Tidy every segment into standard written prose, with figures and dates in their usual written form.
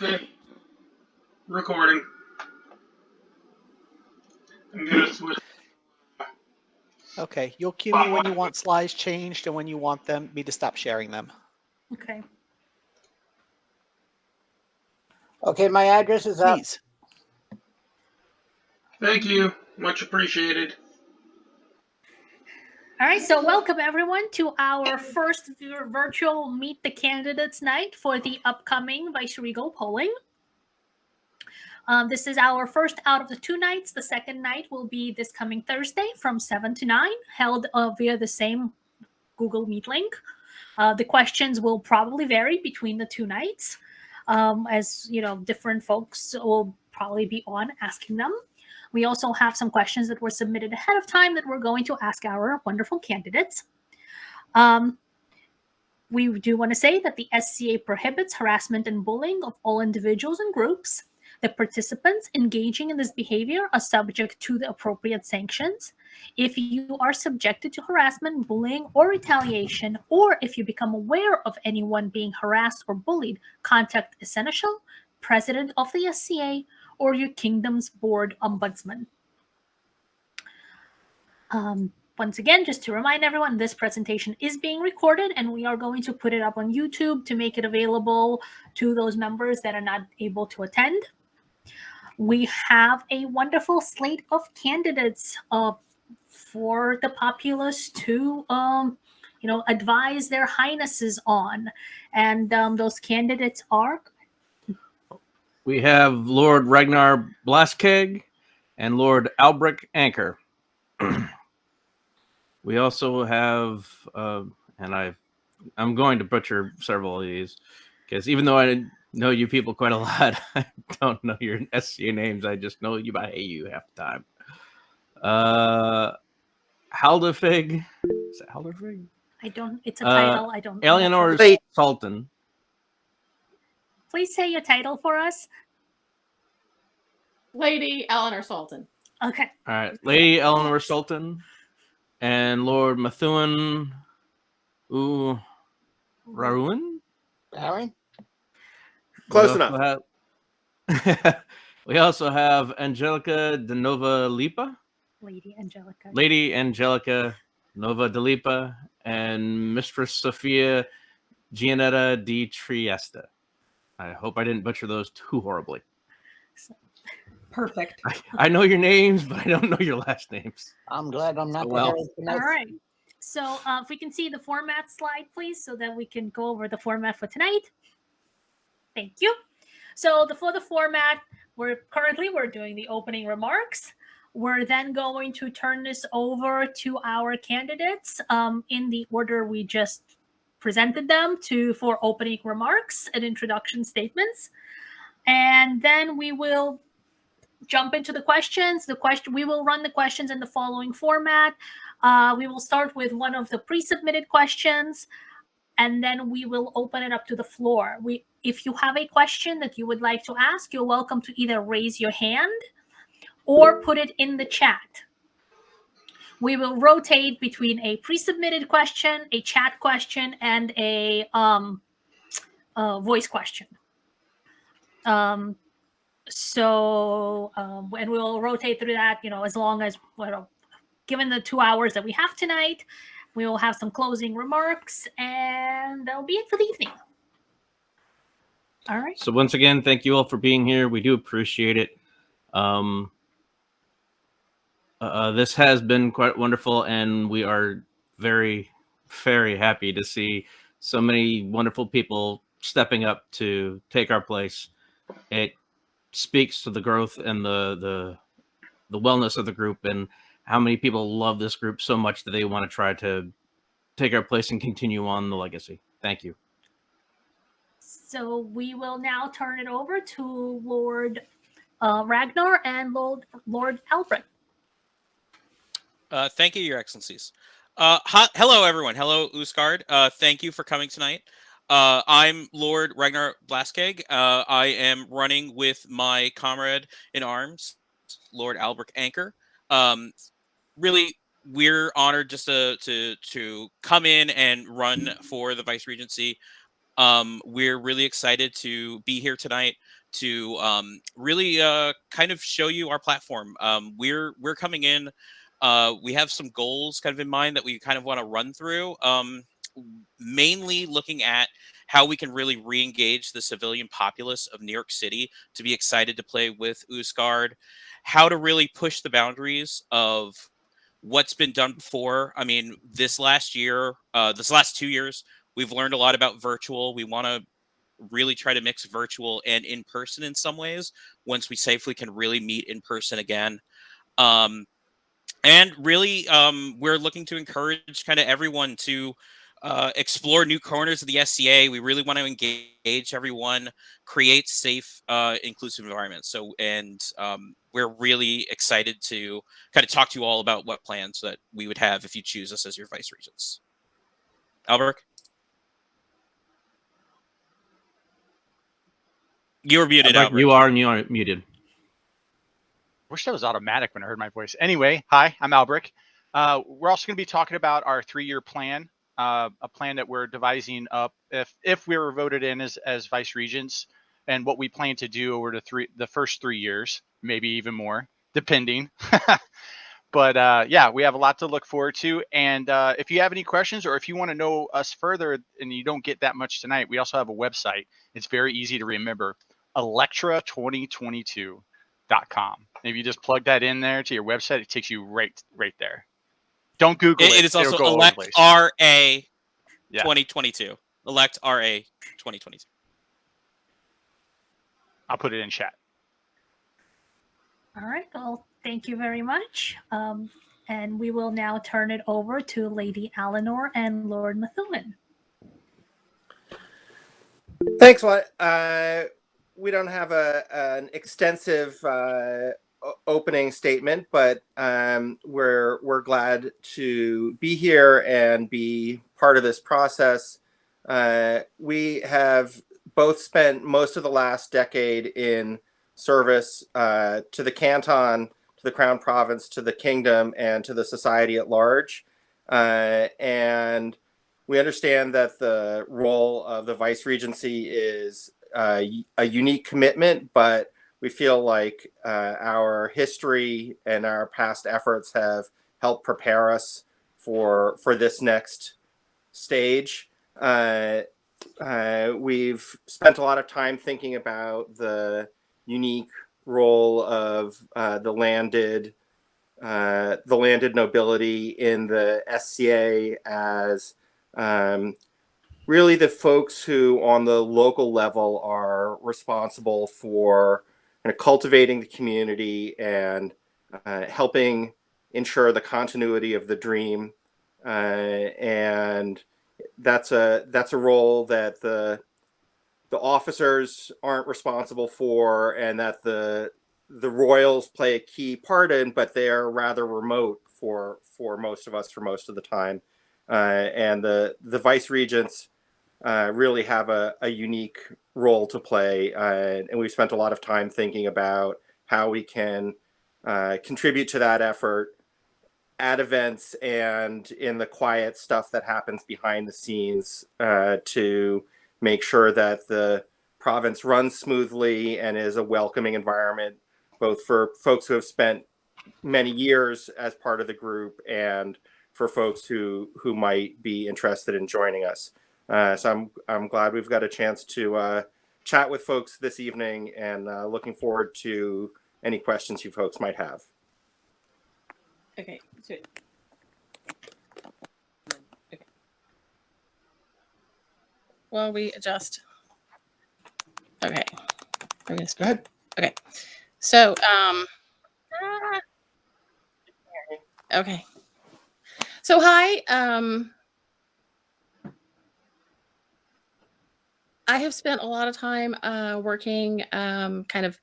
Okay. Recording. I'm gonna switch. Okay, you'll cue me when you want slides changed and when you want me to stop sharing them. Okay. Okay, my address is up. Please. Thank you. Much appreciated. All right, so welcome everyone to our first virtual Meet the Candidates night for the upcoming Viceregal polling. This is our first out of the 2 nights. The second night will be this coming Thursday from 7 to 9, held via the same Google Meet link. The questions will probably vary between the 2 nights, as you know, different folks will probably be on asking them. We also have some questions that were submitted ahead of time that we're going to ask our wonderful candidates. We do want to say that the SCA prohibits harassment and bullying of all individuals and groups. The participants engaging in this behavior are subject to the appropriate sanctions. If you are subjected to harassment, bullying, or retaliation, or if you become aware of anyone being harassed or bullied, contact Essential, President of the SCA, or your Kingdom's Board Ombudsman. Once again, just to remind everyone, this presentation is being recorded and we are going to put it up on YouTube to make it available to those members that are not able to attend. We have a wonderful slate of candidates for the populace to advise their highnesses on. And those candidates are... We have Lord Ragnar Blaskeg and Lord Albrecht Anchor. We also have, and I'm going to butcher several of these, because even though I know you people quite a lot, I don't know your SCA names. I just know you by you half the time. Haldefig. Is it Haldefig? It's a title. I don't... Eleanor Sultan. Please say your title for us. Lady Eleanor Sultan. Okay. All right. Lady Eleanor Sultan and Lord Methuen Raruin? Aaron? Close enough. We also have Angelica de Nova Lipa. Lady Angelica Nova de Lipa and Mistress Sophia Gianetta di Trieste. I hope I didn't butcher those too horribly. Perfect. I know your names, but I don't know your last names. I'm glad I'm not All right. So if we can see the format slide, please, so that we can go over the format for tonight. Thank you. So for the format, we're doing the opening remarks. We're then going to turn this over to our candidates in the order we just presented them for opening remarks and introduction statements. And then we will jump into the questions. We will run the questions in the following format. We will start with one of the pre-submitted questions, and then we will open it up to the floor. If you have a question that you would like to ask, you're welcome to either raise your hand or put it in the chat. We will rotate between a pre-submitted question, a chat question, and a voice question. And we'll rotate through that, as long as, given the 2 hours that we have tonight, we will have some closing remarks, and that'll be it for the evening. All right. So once again, thank you all for being here. We do appreciate it. This has been quite wonderful, and we are very, very happy to see so many wonderful people stepping up to take our place. It speaks to the growth and the wellness of the group, and how many people love this group so much that they want to try to take our place and continue on the legacy. Thank you. So we will now turn it over to Lord Ragnar and Lord Albrecht. Thank you, Your Excellencies. Hello, everyone. Hello, Ostgardr. Thank you for coming tonight. I'm Lord Ragnar Blaskeg. I am running with my comrade in arms, Lord Albrecht Anchor. Really, we're honored just to come in and run for the Vice Regency. We're really excited to be here tonight to really kind of show you our platform. We're coming in. We have some goals kind of in mind that we kind of want to run through. Mainly looking at how we can really re-engage the civilian populace of New York City to be excited to play with Ostgardr, how to really push the boundaries of what's been done before. I mean, this last 2 years, we've learned a lot about virtual. We want to really try to mix virtual and in person in some ways once we safely can really meet in person again. And really, we're looking to encourage kind of everyone to explore new corners of the SCA. We really want to engage everyone, create safe, inclusive environments. So, and we're really excited to kind of talk to you all about what plans that we would have if you choose us as your vice regents. Albert? You were muted, Albert. You are muted. Wish that was automatic when I heard my voice. Anyway, hi, I'm Albrecht. We're also going to be talking about our 3-year plan, a plan that we're devising up if we were voted in as vice regents, and what we plan to do over the first 3 years, maybe even more, depending. But yeah, we have a lot to look forward to. And if you have any questions, or if you want to know us further and you don't get that much tonight, we also have a website. It's very easy to remember, Electra2022.com. If you just plug that in there to your website, it takes you right there. Don't Google it. It is also It'll go all over the place. ElectRA 2022. ElectRA 2022. I'll put it in chat. All right. Well, thank you very much. And we will now turn it over to Lady Eleanor and Lord Methuen. Thanks, what? We don't have an extensive opening statement, but we're glad to be here and be part of this process. We have both spent most of the last decade in service to the canton, to the Crown Province, to the kingdom, and to the society at large. And we understand that the role of the Vice Regency is a unique commitment, but we feel like our history and our past efforts have helped prepare us for this next stage. We've spent a lot of time thinking about the unique role of the landed nobility in the SCA as really the folks who on the local level are responsible for kind of cultivating the community and helping ensure the continuity of the dream. And that's a role that the officers aren't responsible for, and that the royals play a key part in, but they're rather remote for most of us for most of the time. And the vice regents really have a unique role to play, and we've spent a lot of time thinking about how we can contribute to that effort at events and in the quiet stuff that happens behind the scenes to make sure that the province runs smoothly and is a welcoming environment, both for folks who have spent many years as part of the group and for folks who might be interested in joining us. So I'm glad we've got a chance to chat with folks this evening, and looking forward to any questions you folks might have. Okay. Okay. Well, we adjust. Okay. Go ahead. Okay. So, okay. So, hi. I have spent a lot of time working kind of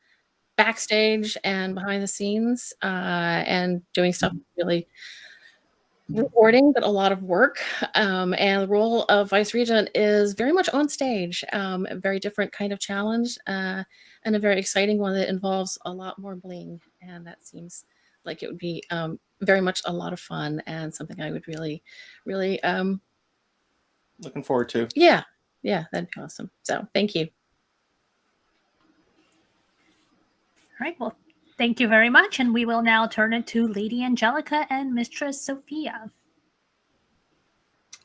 backstage and behind the scenes and doing stuff really rewarding, but a lot of work. And the role of vice regent is very much on stage, a very different kind of challenge and a very exciting one that involves a lot more bling. And that seems like it would be very much a lot of fun and something I would really, really looking forward to. Yeah. Yeah, that'd be awesome. So thank you. All right. Well, thank you very much. And we will now turn it to Lady Angelica and Mistress Sophia.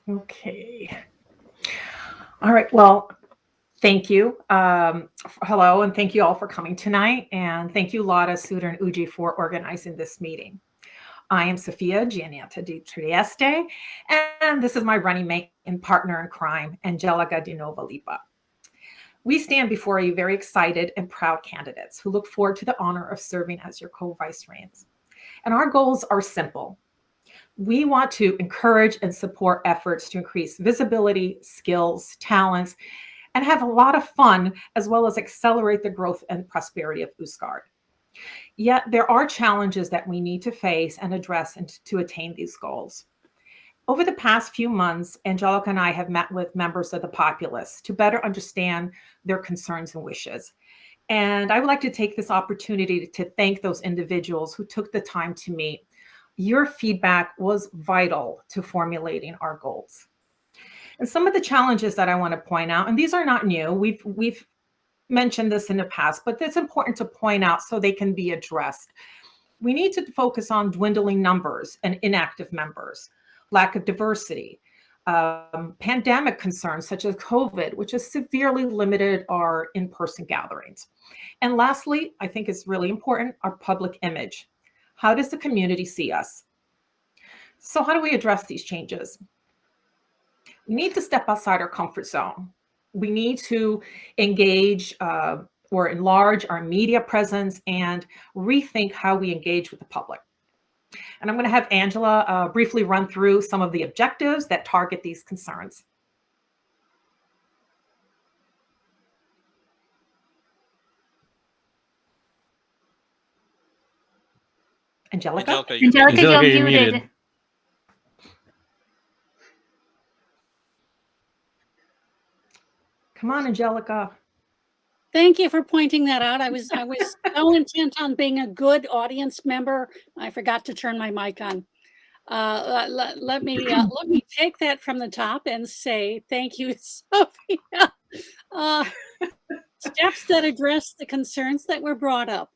Okay. All right. Well, thank you. Hello, and thank you all for coming tonight. And thank you, Lotta, Suter, and Uji for organizing this meeting. I am Sophia Gianetta di Trieste, and this is my running mate and partner in crime, Angelica Di Novalipa. We stand before you very excited and proud candidates who look forward to the honor of serving as your co-viceregents. And our goals are simple. We want to encourage and support efforts to increase visibility, skills, talents, and have a lot of fun, as well as accelerate the growth and prosperity of Ostgardr. Yet there are challenges that we need to face and address to attain these goals. Over the past few months, Angelica and I have met with members of the populace to better understand their concerns and wishes. And I would like to take this opportunity to thank those individuals who took the time to meet. Your feedback was vital to formulating our goals. And some of the challenges that I want to point out, and these are not new, we've mentioned this in the past, but it's important to point out so they can be addressed. We need to focus on dwindling numbers and inactive members, lack of diversity, pandemic concerns such as COVID, which has severely limited our in-person gatherings. And lastly, I think it's really important, our public image. How does the community see us? So how do we address these changes? We need to step outside our comfort zone. We need to engage or enlarge our media presence and rethink how we engage with the public. And I'm going to have Angela briefly run through some of the objectives that target these concerns. Angelica, you're muted. Come on, Angelica. Thank you for pointing that out. I was so intent on being a good audience member, I forgot to turn my mic on. Let me take that from the top and say thank you, Sophia. Steps that address the concerns that were brought up.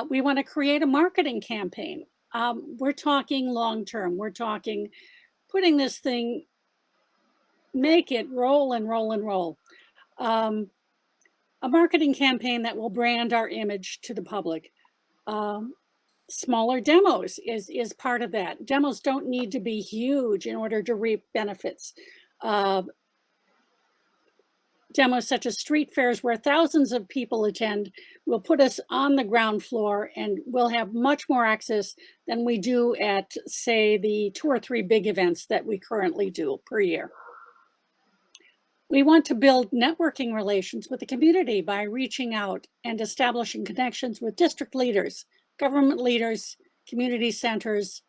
We want to create a marketing campaign. We're talking long term. We're talking putting this thing, make it roll and roll and roll. A marketing campaign that will brand our image to the public. Smaller demos is part of that. Demos don't need to be huge in order to reap benefits. Demos such as street fairs where thousands of people attend will put us on the ground floor and we'll have much more access than we do at, say, the 2 or 3 big events that we currently do per year. We want to build networking relations with the community by reaching out and establishing connections with district leaders, government leaders, community centers,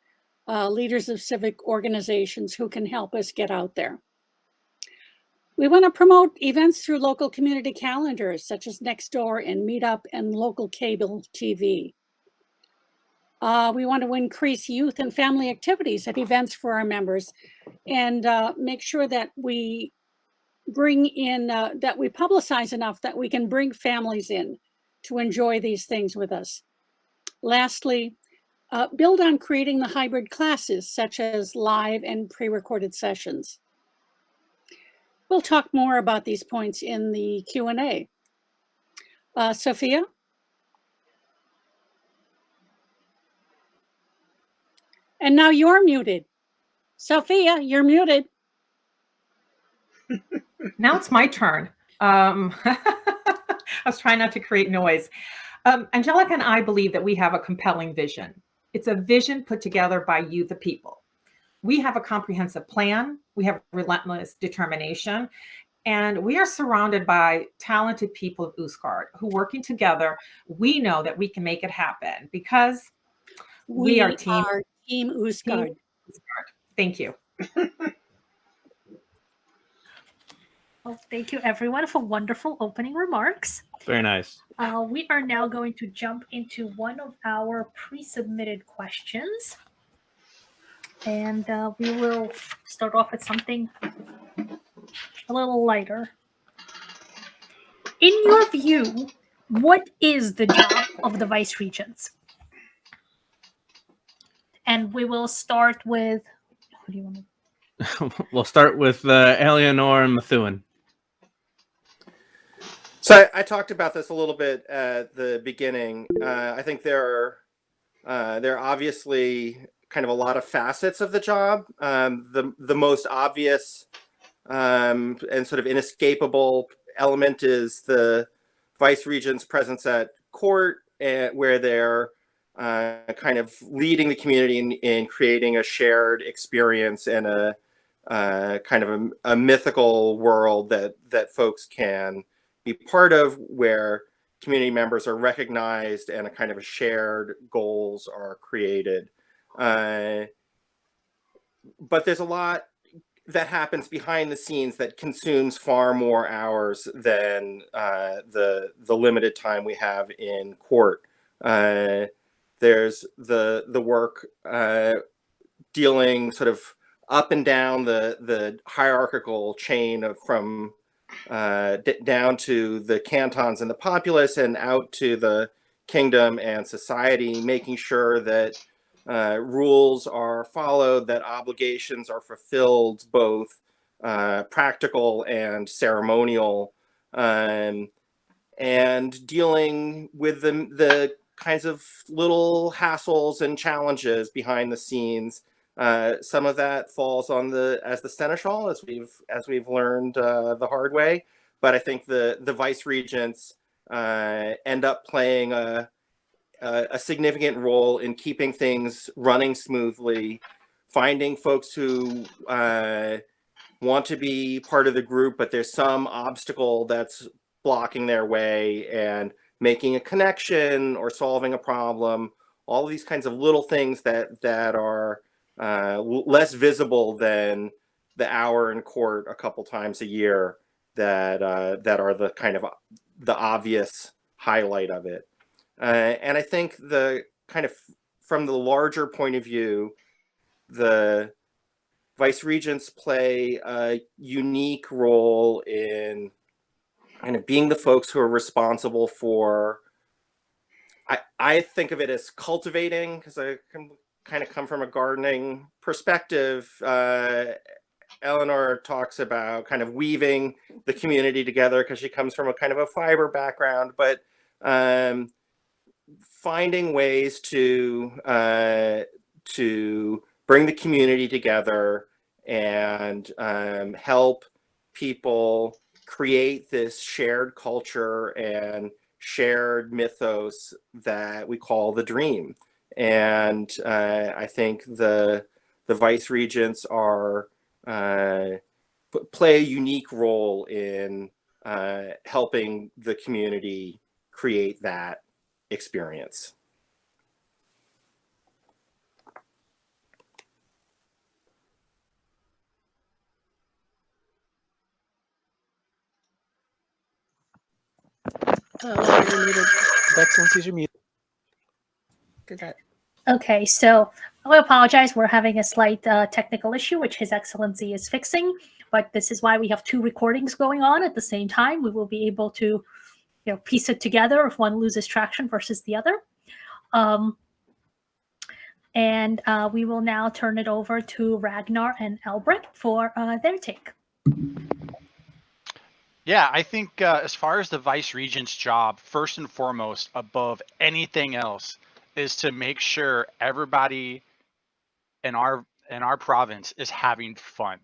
leaders of civic organizations who can help us get out there. We want to promote events through local community calendars, such as Nextdoor and Meetup and local cable TV. We want to increase youth and family activities at events for our members and make sure that we bring in, that we publicize enough that we can bring families in to enjoy these things with us. Lastly, build on creating the hybrid classes, such as live and pre-recorded sessions. We'll talk more about these points in the Q&A. Sophia? And now you're muted. Sophia, you're muted. Now it's my turn. I was trying not to create noise. Angelica and I believe that we have a compelling vision. It's a vision put together by you, the people. We have a comprehensive plan. We have relentless determination. And we are surrounded by talented people of Ostgardr who, working together, we know that we can make it happen because we are Team Ostgardr. Thank you. Well, thank you everyone for wonderful opening remarks. Very nice. We are now going to jump into one of our pre-submitted questions. And we will start off with something a little lighter. In your view, what is the job of the vice regents? And we will start with, who do you want to? We'll start with Eleanor and Methuen. So I talked about this a little bit at the beginning. I think there are obviously kind of a lot of facets of the job. The most obvious and sort of inescapable element is the vice regent's presence at court, where they're kind of leading the community in creating a shared experience and a kind of a mythical world that folks can be part of, where community members are recognized and a kind of a shared goals are created. But there's a lot that happens behind the scenes that consumes far more hours than the limited time we have in court. There's the work dealing sort of up and down the hierarchical chain from down to the cantons and the populace and out to the kingdom and society, making sure that rules are followed, that obligations are fulfilled, both practical and ceremonial, and dealing with the kinds of little hassles and challenges behind the scenes. Some of that falls on the seneschal, as we've learned the hard way. But I think the vice regents end up playing a significant role in keeping things running smoothly, finding folks who want to be part of the group, but there's some obstacle that's blocking their way, and making a connection or solving a problem. All these kinds of little things that are less visible than the hour in court a couple times a year, that are the kind of the obvious highlight of it. And I think the kind of from the larger point of view, the vice regents play a unique role in kind of being the folks who are responsible for, I think of it as cultivating, because I can kind of come from a gardening perspective. Eleanor talks about kind of weaving the community together because she comes from a kind of a fiber background, but finding ways to bring the community together and help people create this shared culture and shared mythos that we call the dream. And I think the vice regents are play a unique role in helping the community create that experience. Larry, you're muted. Bex, once you're muted. Did that. Okay, so I apologize. We're having a slight technical issue, which His Excellency is fixing. But this is why we have two recordings going on at the same time. We will be able to, piece it together if one loses traction versus the other. And we will now turn it over to Ragnar and Albrecht for their take. Yeah, I think as far as the vice regent's job, first and foremost, above anything else, is to make sure everybody in our province is having fun.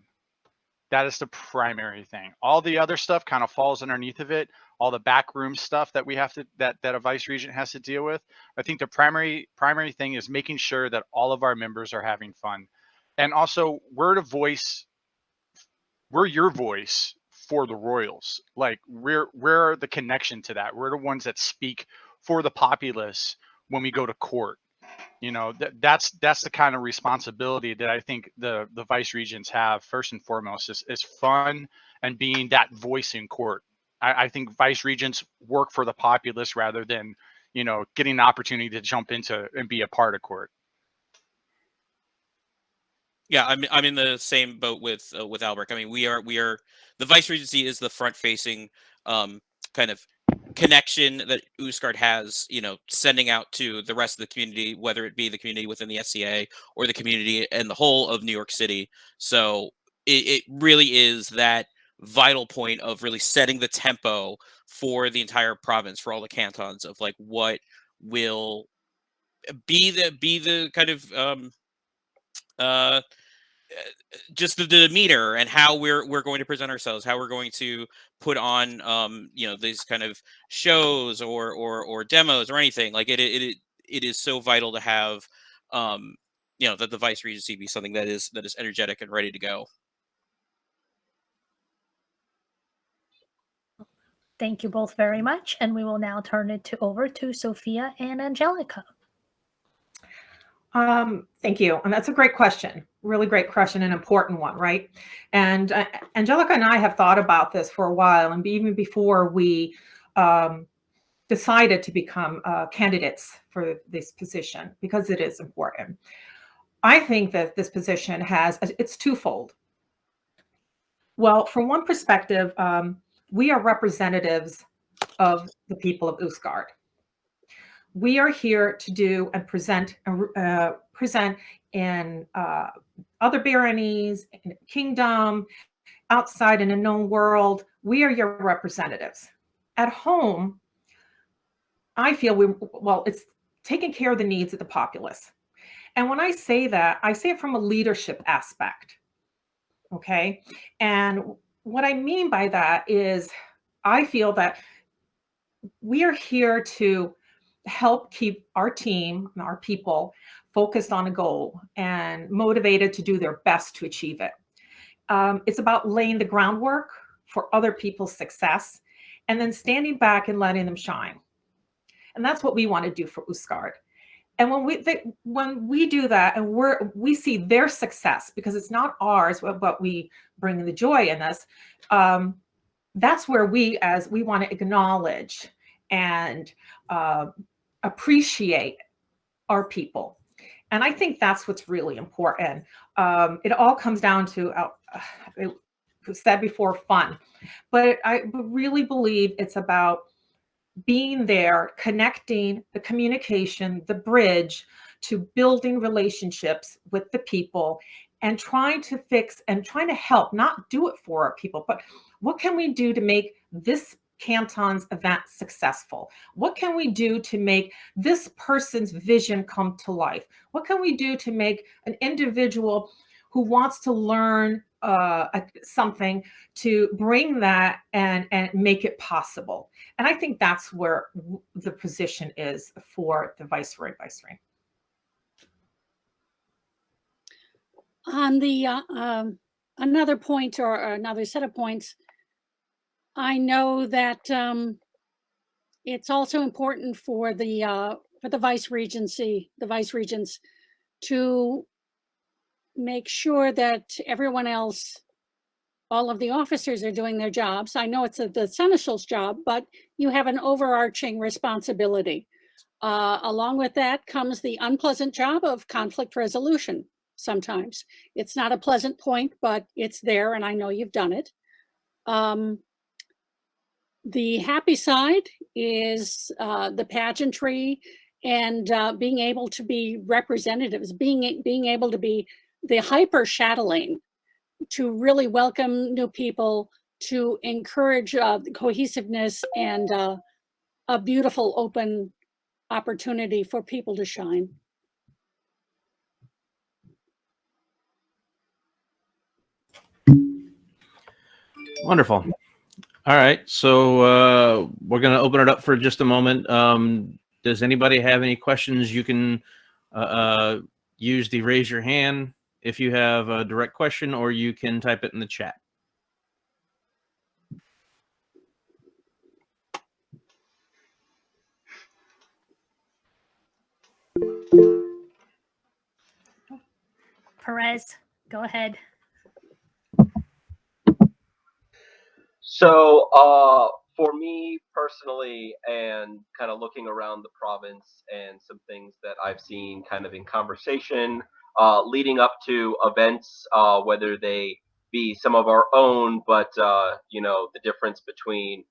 That is the primary thing. All the other stuff kind of falls underneath of it. All the backroom stuff that we have to that a vice regent has to deal with. I think the primary thing is making sure that all of our members are having fun, and also we're your voice for the royals. Like we're the connection to that. We're the ones that speak for the populace when we go to court. That's the kind of responsibility that I think the vice regents have first and foremost is fun and being that voice in court. I think vice regents work for the populace rather than, getting an opportunity to jump into and be a part of court. Yeah, I'm in the same boat with Albrecht. I mean, we are the Vice Regency is the front facing kind of connection that Ostgardr has, sending out to the rest of the community, whether it be the community within the SCA or the community and the whole of New York City. So it really is that vital point of really setting the tempo for the entire province, for all the cantons, of like what will be the kind of uh just the demeanor and how we're going to present ourselves, how we're going to put on these kind of shows or demos or anything. Like it is so vital to have that the Vice Regency be something that is energetic and ready to go. Thank you both very much, and we will now turn it over to Sophia and Angelica. Thank you. And that's a great question. Really great question, an important one, right? And Angelica and I have thought about this for a while, and even before we decided to become candidates for this position, because it is important. I think that this position it's twofold. Well, from one perspective, we are representatives of the people of Ostgardr. We are here to do and present in other baronies, in the kingdom, outside in a known world. We are your representatives. At home, I feel it's taking care of the needs of the populace. And when I say that, I say it from a leadership aspect. Okay. And what I mean by that is I feel that we are here to help keep our team and our people focused on a goal and motivated to do their best to achieve it. It's about laying the groundwork for other people's success and then standing back and letting them shine. And that's what we want to do for Ostgardr. And when we do that and we see their success, because it's not ours, but we bring the joy in this, that's where we want to acknowledge and appreciate our people. And I think that's what's really important. It all comes down to, it was said before, fun. But I really believe it's about being there, connecting, the communication, the bridge to building relationships with the people and trying to fix and trying to help, not do it for our people, but what can we do to make this canton's event successful? What can we do to make this person's vision come to life? What can we do to make an individual who wants to learn something to bring that and make it possible? And I think that's where the position is for the Viceroy. On the another point or another set of points, I know that it's also important for the Vice Regency, the Vice Regents, to make sure that everyone else, all of the officers, are doing their jobs. I know it's the seneschal's job, but you have an overarching responsibility. Along with that comes the unpleasant job of conflict resolution. Sometimes it's not a pleasant point, but it's there, and I know you've done it. The happy side is the pageantry and being able to be representatives, being able to be the hyper shadowing, to really welcome new people, to encourage cohesiveness and a beautiful open opportunity for people to shine. Wonderful. All right, so we're going to open it up for just a moment. Does anybody have any questions? You can use the raise your hand if you have a direct question, or you can type it in the chat. Perez, go ahead. So for me personally, and kind of looking around the province and some things that I've seen kind of in conversation leading up to events, whether they be some of our own, but the difference between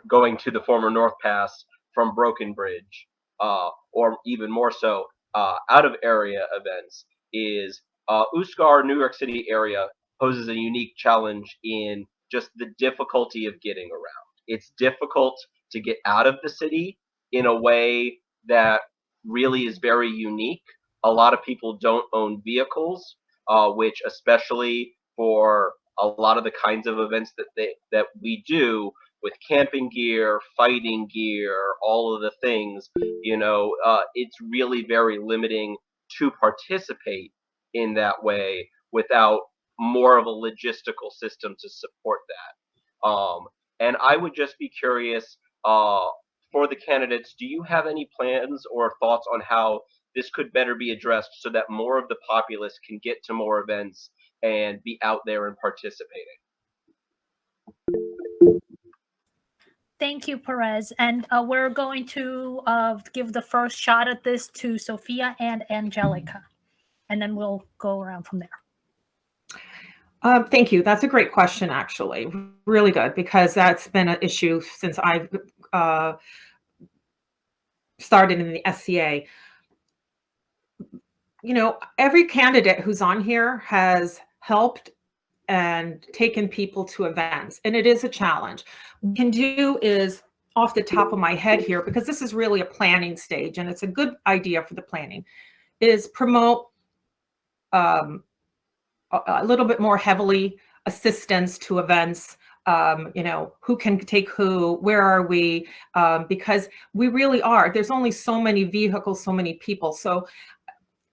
going to the former North Pass from Broken Bridge, or even more so out of area events, is Ostgardr, New York City area poses a unique challenge in just the difficulty of getting around. It's difficult to get out of the city in a way that really is very unique. A lot of people don't own vehicles, which, especially for a lot of the kinds of events that we do with camping gear, fighting gear, all of the things, it's really very limiting to participate in that way without more of a logistical system to support that. And I would just be curious, for the candidates, do you have any plans or thoughts on how this could better be addressed so that more of the populace can get to more events and be out there and participating? Thank you, Perez. And we're going to give the first shot at this to Sophia and Angelica, and then we'll go around from there. Thank you. That's a great question, actually. Really good, because that's been an issue since I've started in the SCA. Every candidate who's on here has helped and taken people to events, and it is a challenge. What we can do is, off the top of my head here, because this is really a planning stage and it's a good idea for the planning, is promote a little bit more heavily assistance to events. Who can take who, where are we? Because we really are, there's only so many vehicles, so many people. So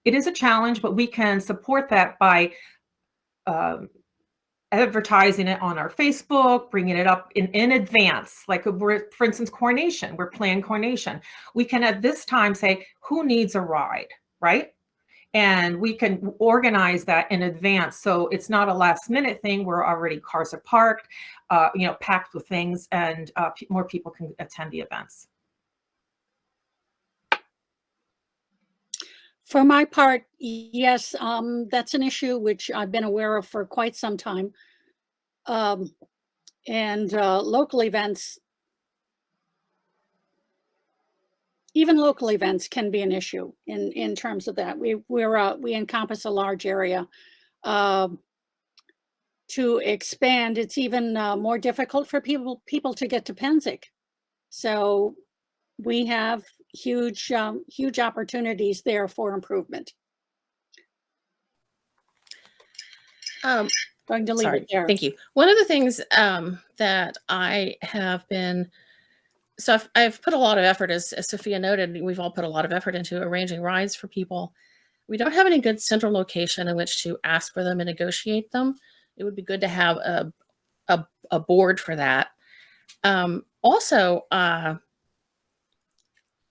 it is a challenge, but we can support that by advertising it on our Facebook, bringing it up in advance. Like for instance, coronation, we're planning coronation. We can at this time say, who needs a ride, right? And we can organize that in advance. So it's not a last minute thing where already cars are parked, packed with things, and more people can attend the events. For my part, yes, that's an issue which I've been aware of for quite some time. And local events, even local events can be an issue in terms of that. We encompass a large area. To expand, it's even more difficult for people to get to Penzic. So we have huge opportunities there for improvement. Going to leave it there. Thank you. One of the things that I have been, so I've put a lot of effort, as Sophia noted, we've all put a lot of effort into arranging rides for people. We don't have any good central location in which to ask for them and negotiate them. It would be good to have a board for that. Also,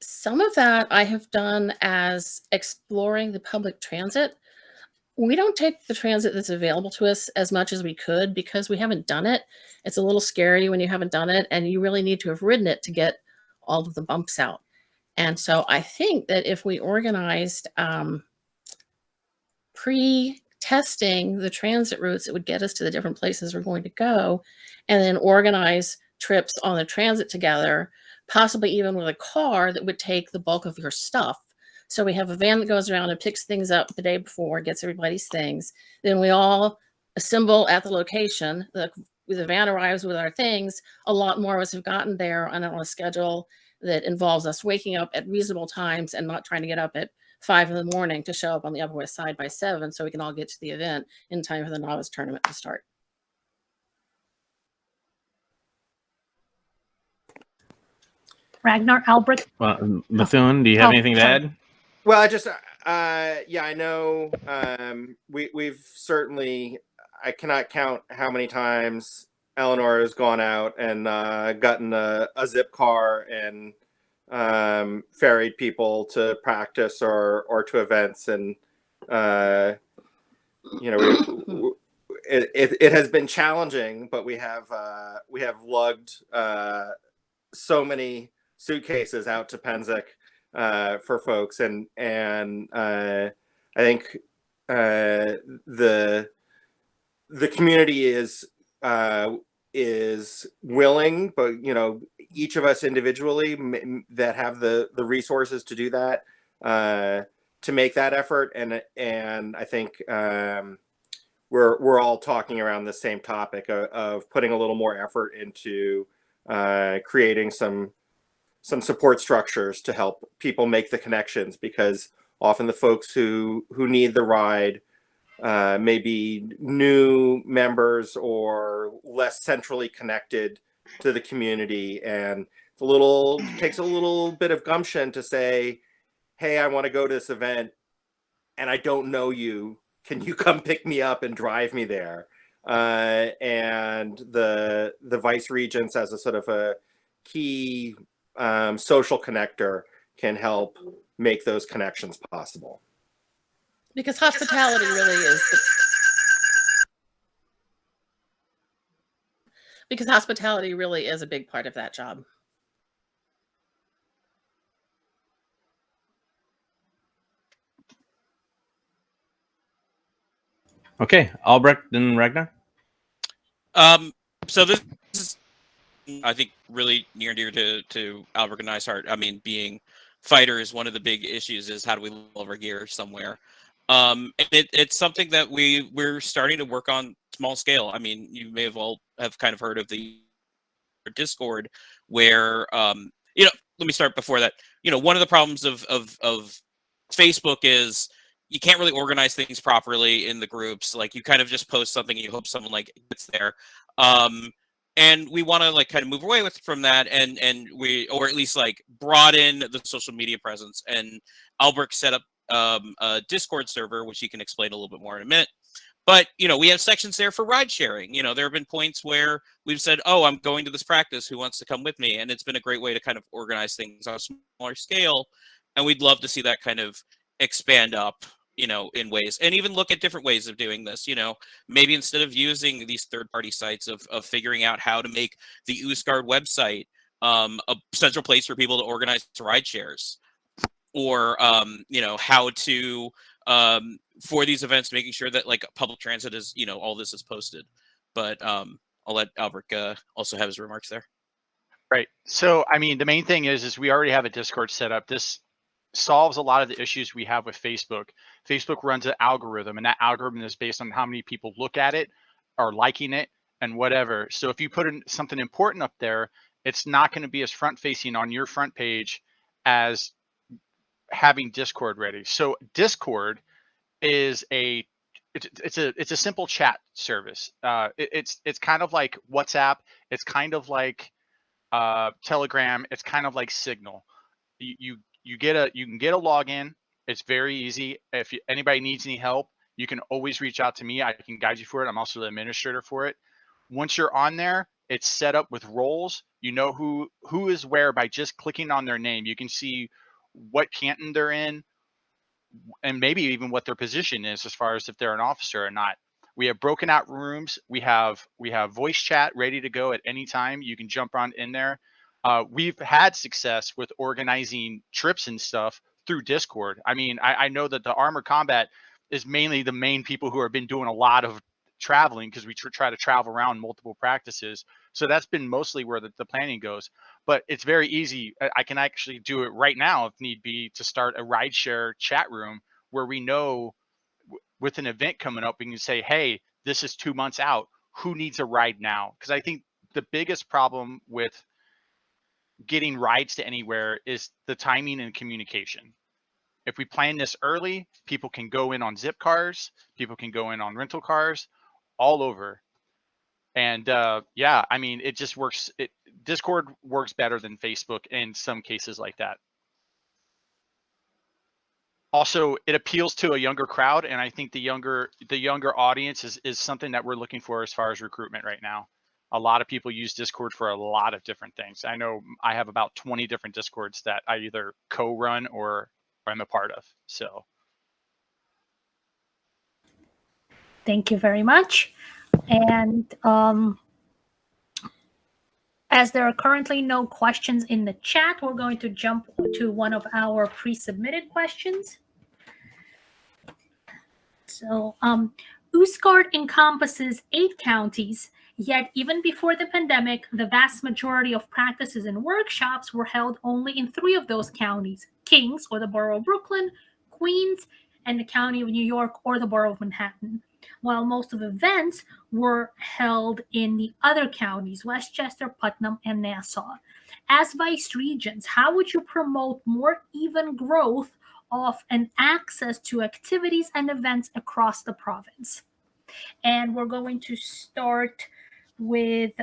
some of that I have done as exploring the public transit. We don't take the transit that's available to us as much as we could because we haven't done it. It's a little scary when you haven't done it, and you really need to have ridden it to get all of the bumps out. And so I think that if we organized pre-testing the transit routes that would get us to the different places we're going to go, and then organize trips on the transit together, possibly even with a car that would take the bulk of your stuff. So we have a van that goes around and picks things up the day before, gets everybody's things. Then we all assemble at the location. The van arrives with our things. A lot more of us have gotten there on a schedule that involves us waking up at reasonable times and not trying to get up at 5 in the morning to show up on the Upper West Side by 7 so we can all get to the event in time for the novice tournament to start. Ragnar, Albrecht. Well, Bethune, do you have anything to add? Well, I just, I know we've certainly, I cannot count how many times Eleanor has gone out and gotten a zip car and ferried people to practice or to events, and it has been challenging, but we have lugged so many suitcases out to Penzic for folks, and I think the community is willing, but each of us individually that have the resources to do that, to make that effort, and I think we're all talking around the same topic of putting a little more effort into creating some support structures to help people make the connections, because often the folks who need the ride may be new members or less centrally connected to the community, and it takes a little bit of gumption to say, hey, I want to go to this event and I don't know you. Can you come pick me up and drive me there? And the vice regents, as a sort of a key social connector, can help make those connections possible. Because hospitality really is a big part of that job. Okay, Albrecht and Ragnar. So this is, I think, really near and dear to Albrecht and I's heart. I mean, being fighters, one of the big issues is how do we love our gear somewhere. And it's something that we're starting to work on small scale. I mean, you may have all have kind of heard of the Discord, where let me start before that. One of the problems of Facebook is you can't really organize things properly in the groups. Like, you kind of just post something and you hope someone gets there. And we want to kind of move away from that, and or at least broaden the social media presence. And Albrecht set up a Discord server, which he can explain a little bit more in a minute. But, we have sections there for ride sharing. There have been points where we've said, oh, I'm going to this practice. Who wants to come with me? And it's been a great way to kind of organize things on a smaller scale. And we'd love to see that kind of expand up, in ways, and even look at different ways of doing this. Maybe instead of using these third-party sites of figuring out how to make the Ostgardr website a central place for people to organize ride shares, or how to for these events, making sure that public transit is, all this is posted. But I'll let Albrecht also have his remarks there. Right. So, I mean, the main thing is we already have a Discord set up. This solves a lot of the issues we have with Facebook. Facebook runs an algorithm, and that algorithm is based on how many people look at it, are liking it, and whatever. So if you put in something important up there, it's not going to be as front-facing on your front page as having Discord ready. So Discord is it's a simple chat service. It's kind of like WhatsApp. It's kind of like Telegram. It's kind of like Signal. You can get a login. It's very easy. If anybody needs any help, you can always reach out to me. I can guide you for it. I'm also the administrator for it. Once you're on there, it's set up with roles. You know who is where by just clicking on their name. You can see what canton they're in, and maybe even what their position is as far as if they're an officer or not. We have broken out rooms. We have voice chat ready to go at any time. You can jump on in there. We've had success with organizing trips and stuff through Discord. I mean, I know that the Armored Combat is mainly the main people who have been doing a lot of traveling, because we try to travel around multiple practices. So that's been mostly where the planning goes. But it's very easy. I can actually do it right now if need be, to start a rideshare chat room where we know with an event coming up, we can say, hey, this is 2 months out. Who needs a ride now? Because I think the biggest problem with getting rides to anywhere is the timing and communication. If we plan this early, people can go in on zip cars, people can go in on rental cars, all over. And yeah, I mean, it just works. Discord works better than Facebook in some cases like that. Also, it appeals to a younger crowd, and I think the younger audience is something that we're looking for as far as recruitment right now. A lot of people use Discord for a lot of different things. I know I have about 20 different Discords that I either co-run or I'm a part of. So thank you very much. And As there are currently no questions in the chat, we're going to jump to one of our pre-submitted questions. So, Ostgardr encompasses 8 counties, yet even before the pandemic, the vast majority of practices and workshops were held only in 3 of those counties: Kings, or the Borough of Brooklyn, Queens, and the County of New York, or the Borough of Manhattan, while most of the events were held in the other counties: Westchester, Putnam, and Nassau. As vice regents, how would you promote more even growth of and access to activities and events across the province? And we're going to start with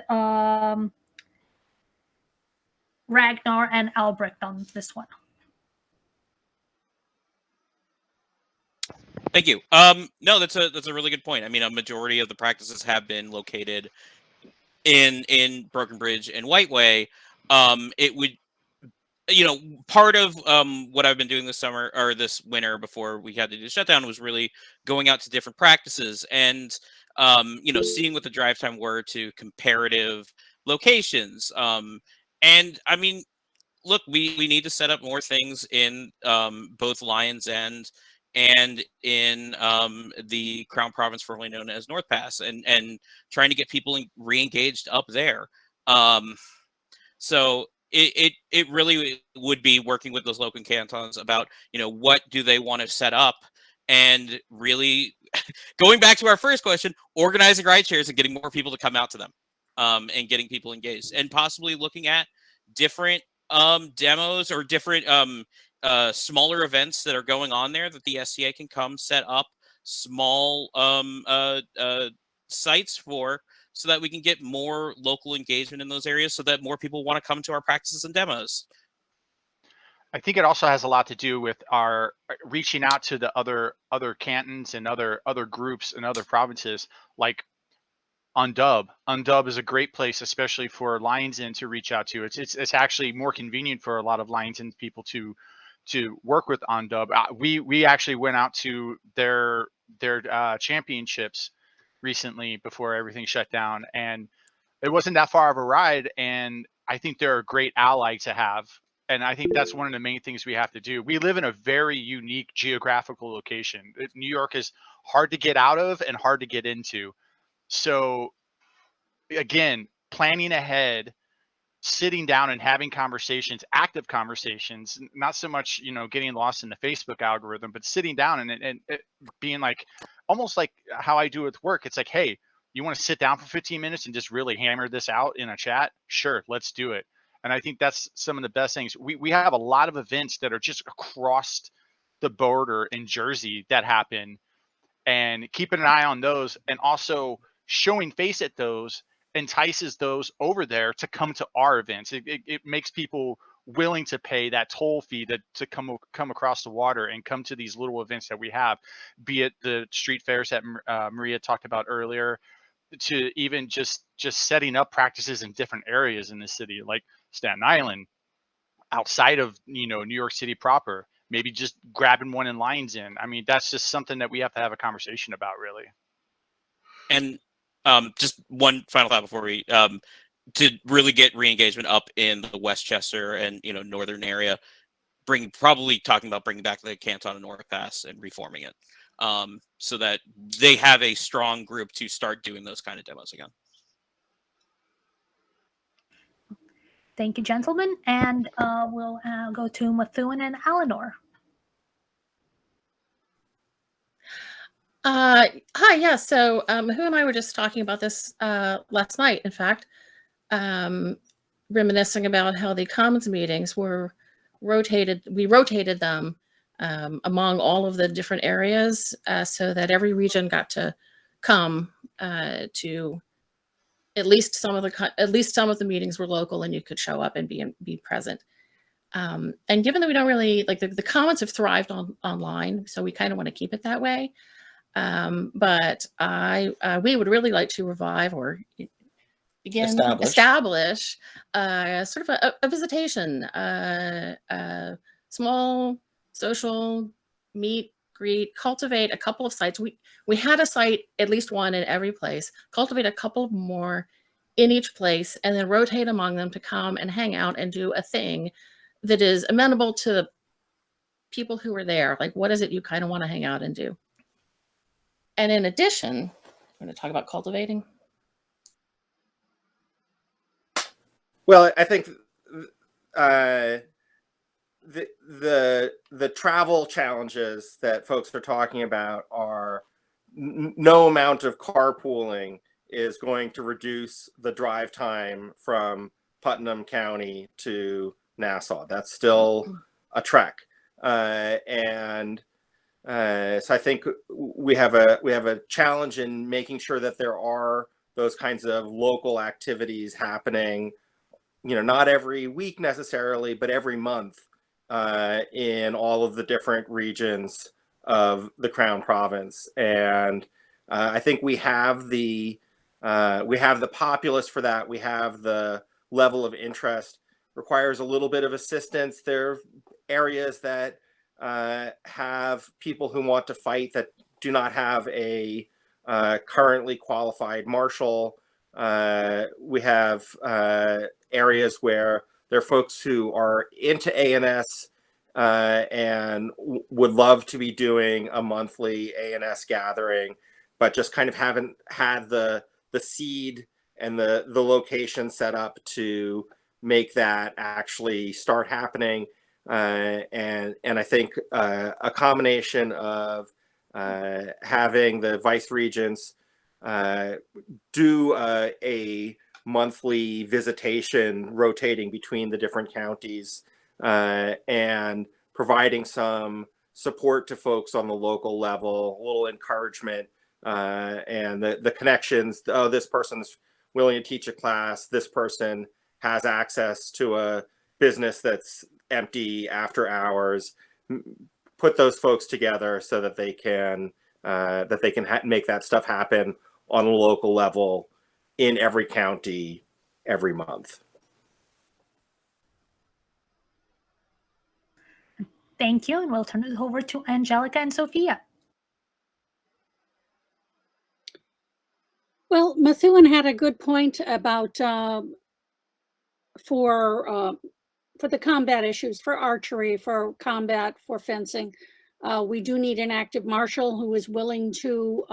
Ragnar and Albrecht on this one. Thank you. No, that's a really good point. I mean, a majority of the practices have been located in Broken Bridge and White Way. It would, part of what I've been doing this summer or this winter before we had to do the shutdown was really going out to different practices and seeing what the drive time were to comparative locations. And I mean, look, we need to set up more things in both Lions End and in the Crown Province, formerly known as North Pass, and trying to get people re-engaged up there. So it really would be working with those local cantons about, what do they want to set up, and really going back to our first question, organizing ride shares and getting more people to come out to them, and getting people engaged, and possibly looking at different demos or different smaller events that are going on there that the SCA can come set up small sites for, so that we can get more local engagement in those areas, so that more people want to come to our practices and demos. I think it also has a lot to do with our reaching out to the other cantons and other groups and other provinces, like Undub. Undub is a great place, especially for Lions Inn to reach out to. It's actually more convenient for a lot of Lions Inn people to work with Undub. We actually went out to their championships recently before everything shut down, and it wasn't that far of a ride, and I think they're a great ally to have. And I think that's one of the main things we have to do. We live in a very unique geographical location. New York is hard to get out of and hard to get into. So again, planning ahead, sitting down and having conversations, active conversations, not so much, getting lost in the Facebook algorithm, but sitting down and being like, almost like how I do with work. It's like, hey, you want to sit down for 15 minutes and just really hammer this out in a chat? Sure, let's do it. And I think that's some of the best things. We have a lot of events that are just across the border in Jersey that happen, and keeping an eye on those, and also showing face at those entices those over there to come to our events. It makes people willing to pay that toll fee to come across the water and come to these little events that we have, be it the street fairs that Maria talked about earlier, to even just setting up practices in different areas in the city, like Staten Island, outside of New York City proper, maybe just grabbing one in Lions Inn. I mean, that's just something that we have to have a conversation about, really. And just one final thought before we to really get re-engagement up in the Westchester and northern area, probably talking about bringing back the Canton of North Pass and reforming it, so that they have a strong group to start doing those kind of demos again. Thank you, gentlemen, and we'll go to Methuen and Eleanor. Hi, yeah. So who and I were just talking about this last night, in fact, reminiscing about how the Commons meetings were rotated. We rotated them among all of the different areas, so that every region got to come to at least some of the meetings were local, and you could show up and be present. And given that we don't really like the Commons have thrived online, so we kind of want to keep it that way. But we would really like to revive or begin establish sort of a visitation, small social meet, greet, cultivate a couple of sites. We had a site, at least one in every place, cultivate a couple more in each place and then rotate among them to come and hang out and do a thing that is amenable to the people who are there. Like, what is it you kind of want to hang out and do? And in addition, I'm going to talk about cultivating. Well, I think the travel challenges that folks are talking about are no amount of carpooling is going to reduce the drive time from Putnam County to Nassau. That's still a trek, and so I think we have a challenge in making sure that there are those kinds of local activities happening. Not every week necessarily, but every month in all of the different regions of the Crown Province. And I think we have the populace for that. We have the level of interest. Requires a little bit of assistance. There are areas that have people who want to fight that do not have a currently qualified marshal. We have areas where there are folks who are into ANS and would love to be doing a monthly ANS gathering, but just kind of haven't had the seed and the location set up to make that actually start happening. And I think a combination of having the vice regents do a monthly visitation rotating between the different counties and providing some support to folks on the local level, a little encouragement and the connections. Oh, this person's willing to teach a class. This person has access to a business that's empty after hours. Put those folks together so that they can make that stuff happen on a local level in every county every month. Thank you, and we'll turn it over to Angelica and Sophia. Well, Methuen had a good point about for the combat issues, for archery, for combat, for fencing. We do need an active marshal who is willing to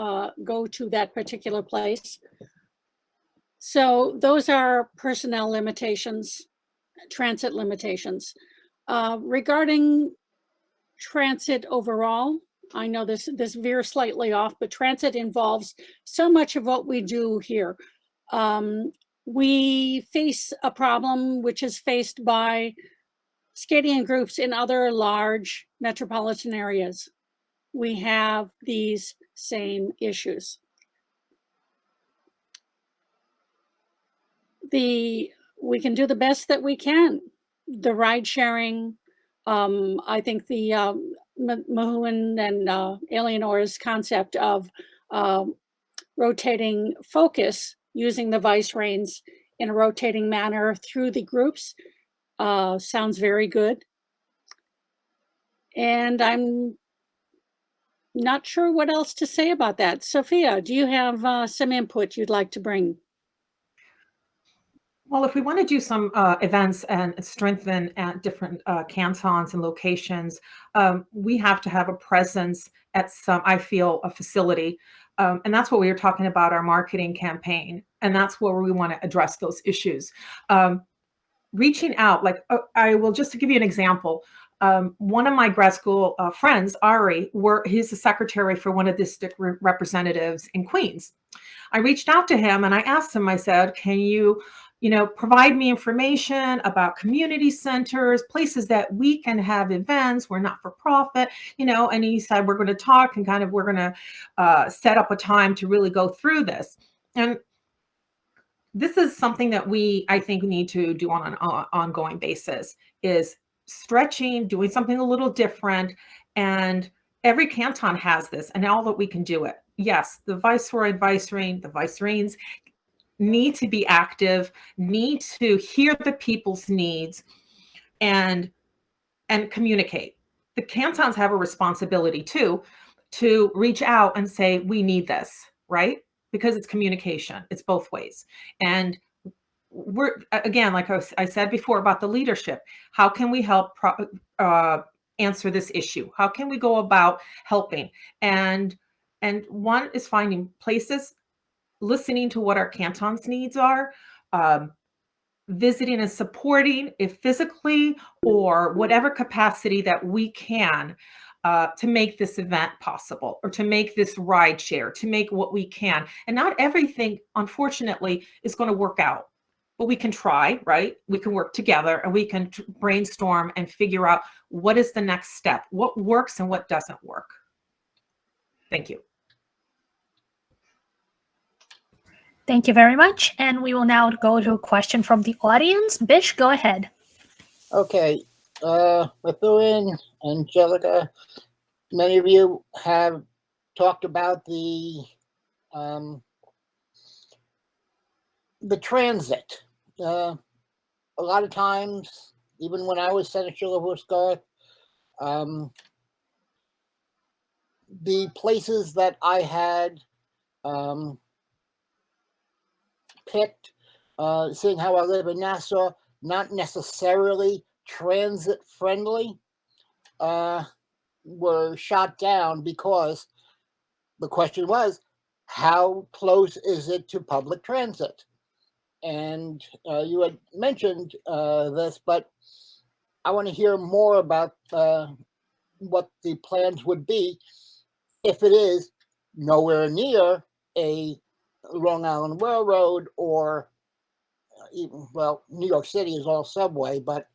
go to that particular place. So those are personnel limitations, transit limitations. Regarding transit overall, I know this veers slightly off, but transit involves so much of what we do here. We face a problem which is faced by skating groups in other large metropolitan areas. We have these same issues. We can do the best that we can. The ride sharing, I think the Methuen and Eleanor's concept of rotating focus using the vice reins in a rotating manner through the groups sounds very good. And I'm not sure what else to say about that. Sophia, do you have some input you'd like to bring? Well, if we want to do some events and strengthen at different cantons and locations, we have to have a presence at some, I feel, a facility. And that's what we were talking about, our marketing campaign. And that's where we want to address those issues. Reaching out, like I will just to give you an example. One of my grad school friends, Ari, he's the secretary for one of the district representatives in Queens. I reached out to him and I asked him, I said, can you provide me information about community centers, places that we can have events. We're not for profit, and he said, we're going to talk and we're going to set up a time to really go through this. And this is something that I think we need to do on an ongoing basis, is stretching, doing something a little different. And every canton has this, and all that we can do it. Yes, the viceroy, the vicereins need to be active, need to hear the people's needs and communicate. The cantons have a responsibility too, to reach out and say, we need this, right? Because it's communication, it's both ways. And we're again, like I said before about the leadership. How can we help answer this issue? How can we go about helping? And one is finding places, listening to what our canton's needs are, visiting and supporting, if physically or whatever capacity that we can, to make this event possible, or to make this ride share, to make what we can. And not everything, unfortunately, is going to work out, but we can try, right? We can work together and we can brainstorm and figure out what is the next step, what works and what doesn't work. Thank you. Thank you very much. And we will now go to a question from the audience. Bish, go ahead. Okay. Methuen, Angelica, many of you have talked about the transit. A lot of times, even when I was Senator of Ostgardr, the places that I had picked, seeing how I live in Nassau, not necessarily transit friendly, were shot down because the question was, how close is it to public transit? And you had mentioned this, but I want to hear more about what the plans would be if it is nowhere near a Long Island Railroad, or even, well, New York City is all subway, but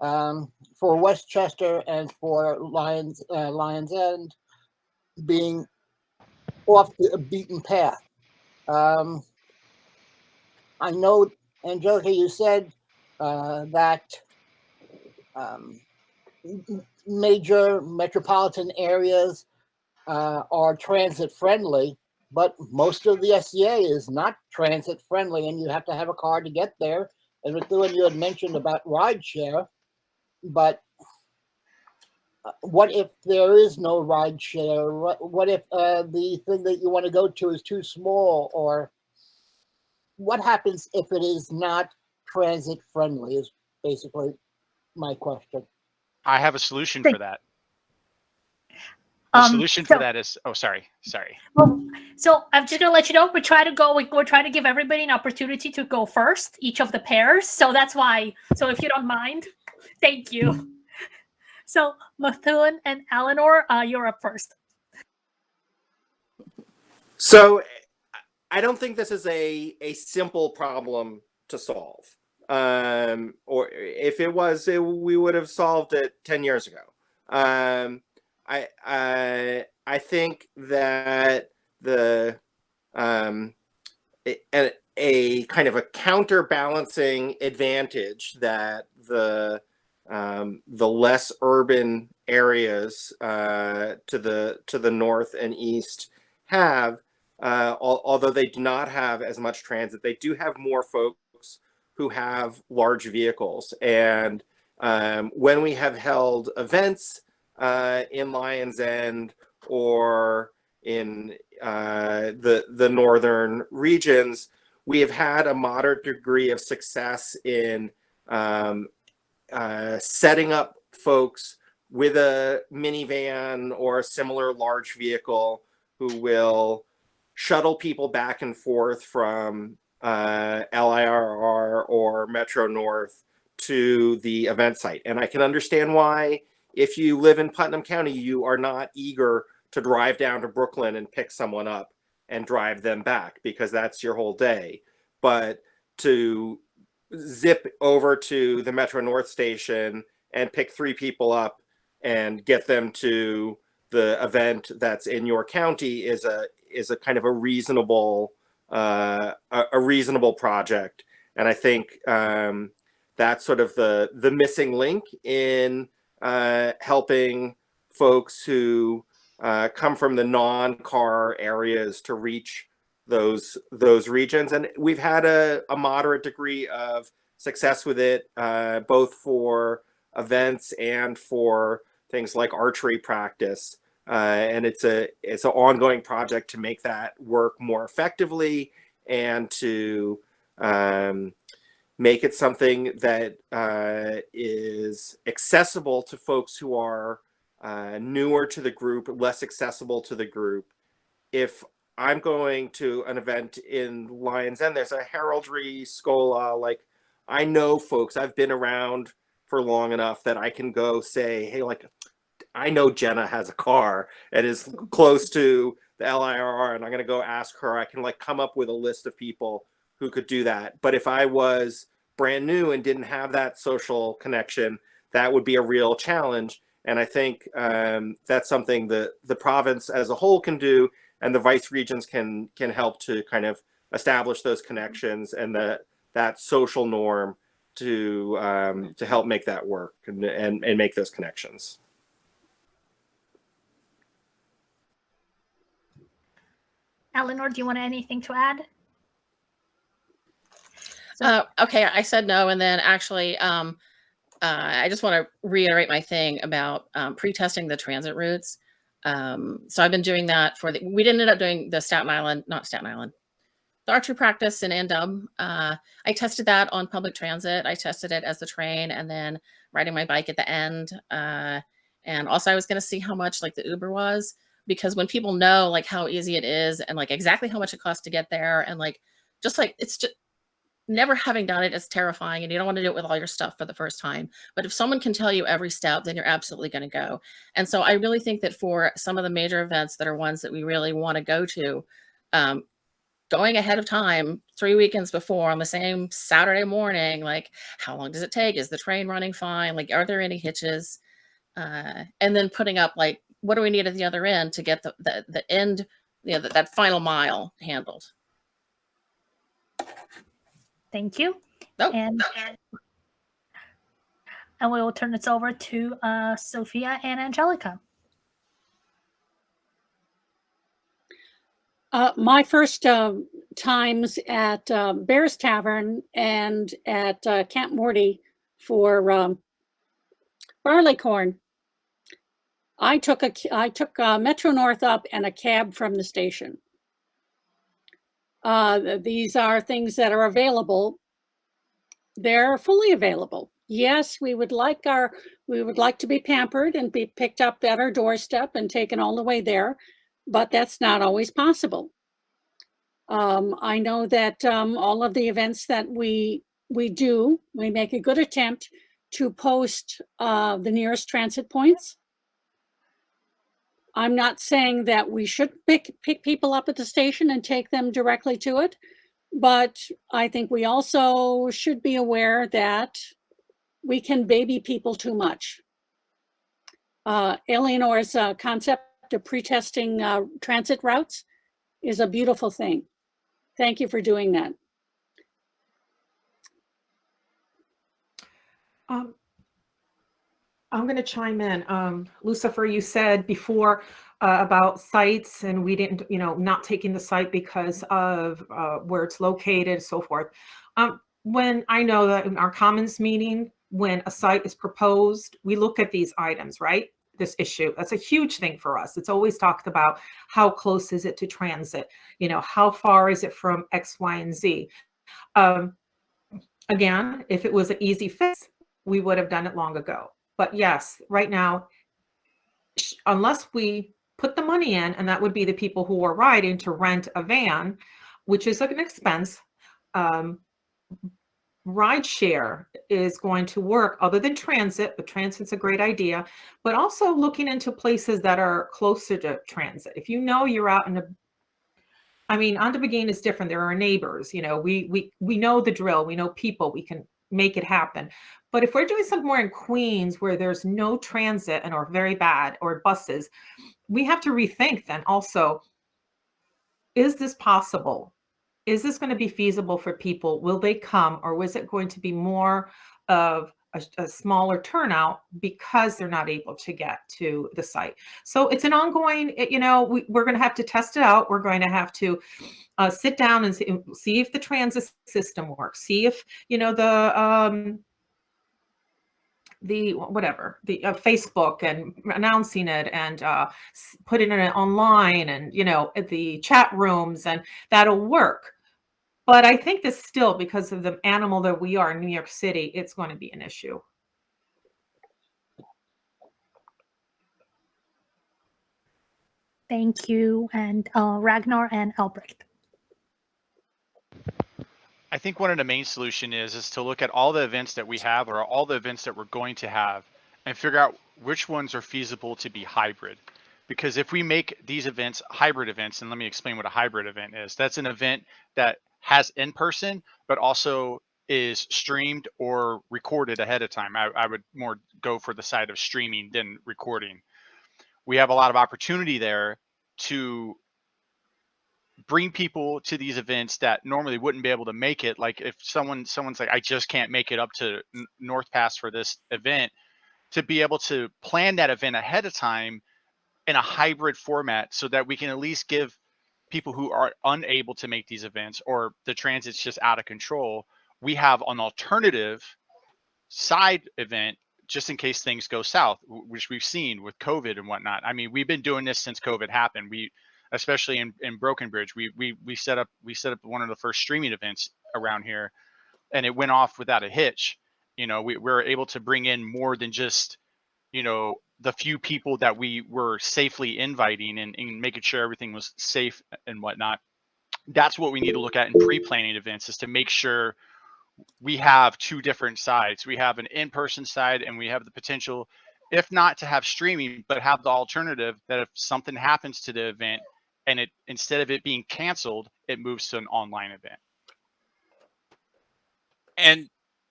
for Westchester and for Lions End being off the beaten path. I know, Angelica, you said that major metropolitan areas are transit friendly, but most of the SCA is not transit friendly, and you have to have a car to get there. And Methuen, you had mentioned about rideshare, but what if there is no rideshare? What if the thing that you want to go to is too small? Or what happens if it is not transit friendly is basically my question. I have a solution for that. The solution for that is, oh, sorry. Well, so I'm just gonna let you know, we're trying to give everybody an opportunity to go first, each of the pairs. So that's why. So if you don't mind, thank you. So Methuen and Eleanor, you're up first. So I don't think this is a simple problem to solve. Or if it was, we would have solved it 10 years ago. I think that the a kind of a counterbalancing advantage that the less urban areas to the north and east have, although they do not have as much transit, they do have more folks who have large vehicles. And when we have held events in Lions End or in the northern regions, we have had a moderate degree of success in setting up folks with a minivan or a similar large vehicle who will shuttle people back and forth from LIRR or Metro North to the event site. And I can understand why, if you live in Putnam County, you are not eager to drive down to Brooklyn and pick someone up and drive them back, because that's your whole day. But to zip over to the Metro North station and pick 3 people up and get them to the event that's in your county is a kind of a reasonable project. And I think that's sort of the missing link in helping folks who come from the non-car areas to reach those regions. And we've had a moderate degree of success with it, both for events and for things like archery practice. And it's an ongoing project to make that work more effectively, and to make it something that is accessible to folks who are newer to the group, less accessible to the group. If I'm going to an event in Lion's End, there's a heraldry, Scola, like I know folks, I've been around for long enough that I can go say, hey, like, I know Jenna has a car and is close to the LIRR, and I'm going to go ask her. I can like come up with a list of people who could do that. But if I was brand new and didn't have that social connection, that would be a real challenge. And I think that's something that the province as a whole can do, and the vice regents can help to kind of establish those connections and that social norm to help make that work and make those connections. Eleanor, do you want anything to add? Okay, I said no, and then actually, I just want to reiterate my thing about pre-testing the transit routes. So I've been doing that we didn't end up doing the the archery practice in Andub. I tested that on public transit. I tested it as the train and then riding my bike at the end. And also I was going to see how much like the Uber was, because when people know like how easy it is and like exactly how much it costs to get there, and like, just like, it's just never having done it is terrifying, and you don't want to do it with all your stuff for the first time. But if someone can tell you every step, then you're absolutely going to go. And so I really think that for some of the major events that are ones that we really want to go to, going ahead of time, 3 weekends before on the same Saturday morning, like how long does it take? Is the train running fine? Like, are there any hitches? And then putting up like, what do we need at the other end to get the end, that final mile handled? Thank you. Oh. And we will turn this over to Sophia and Angelica. My first times at Bear's Tavern and at Camp Morty for Barleycorn, I took Metro North up and a cab from the station. These are things that are available. They're fully available. Yes, we would like to be pampered and be picked up at our doorstep and taken all the way there, but that's not always possible. I know that all of the events that we make a good attempt to post the nearest transit points. I'm not saying that we should pick people up at the station and take them directly to it, but I think we also should be aware that we can baby people too much. Eleanor's concept of pre-testing transit routes is a beautiful thing. Thank you for doing that. I'm going to chime in. Lucifer, you said before about sites, and we didn't, not taking the site because of where it's located, so forth. When I know that in our commons meeting, when a site is proposed, we look at these items, right? This issue, that's a huge thing for us. It's always talked about how close is it to transit? How far is it from X, Y, and Z? Again, if it was an easy fix, we would have done it long ago. But yes, right now, unless we put the money in, and that would be the people who are riding to rent a van, which is an expense, ride share is going to work other than transit, but transit's a great idea, but also looking into places that are closer to transit. If you're out in on the Beguine is different. There are neighbors, we know the drill, we know people, we can make it happen. But if we're doing somewhere in Queens where there's no transit and or very bad, or buses, we have to rethink then also, is this possible? Is this going to be feasible for people? Will they come, or was it going to be more of a smaller turnout because they're not able to get to the site? So it's an ongoing, we're going to have to test it out. We're going to have to sit down and see if the transit system works. See if, the Facebook and announcing it and putting it online and, the chat rooms, and that'll work. But I think this still, because of the animal that we are in New York City, it's going to be an issue. Thank you, and Ragnar and Albrecht. I think one of the main solution is to look at all the events that we have or all the events that we're going to have and figure out which ones are feasible to be hybrid. Because if we make these events hybrid events, and let me explain what a hybrid event is, that's an event that has in person, but also is streamed or recorded ahead of time. I would more go for the side of streaming than recording. We have a lot of opportunity there to bring people to these events that normally wouldn't be able to make it. Like if someone's like, I just can't make it up to North Pass for this event, to be able to plan that event ahead of time in a hybrid format so that we can at least give people who are unable to make these events or the transit's just out of control, we have an alternative side event just in case things go south, which we've seen with COVID and whatnot. I mean, we've been doing this since COVID happened. Especially in Broken Bridge, we set up one of the first streaming events around here, and it went off without a hitch. You know, we were able to bring in more than just, you know, the few people that we were safely inviting and making sure everything was safe and whatnot. That's what we need to look at in pre-planning events, is to make sure we have two different sides. We have an in-person side, and we have the potential, if not to have streaming, but have the alternative that if something happens to the event and it, instead of it being canceled, it moves to an online event. And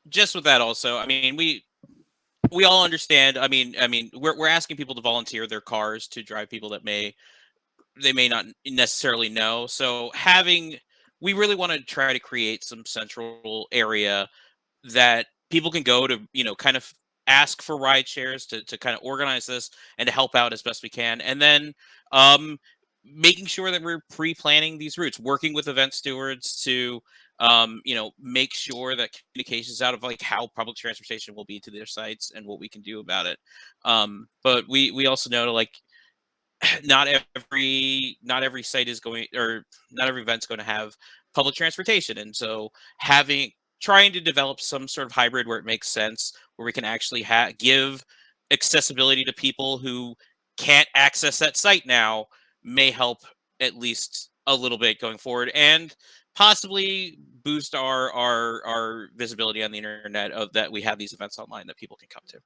just with that also, I mean, we all understand. I mean, we're asking people to volunteer their cars to drive people that they may not necessarily know. So we really want to try to create some central area that people can go to, you know, kind of ask for ride shares to kind of organize this and to help out as best we can. And then making sure that we're pre-planning these routes, working with event stewards to you know, make sure that communications out of like how public transportation will be to their sites and what we can do about it. But we also know, like, not every site is going, or not every event's going to have public transportation, and so trying to develop some sort of hybrid where it makes sense, where we can actually give accessibility to people who can't access that site now, may help at least a little bit going forward, and possibly boost our visibility on the internet of that we have these events online that people can come to.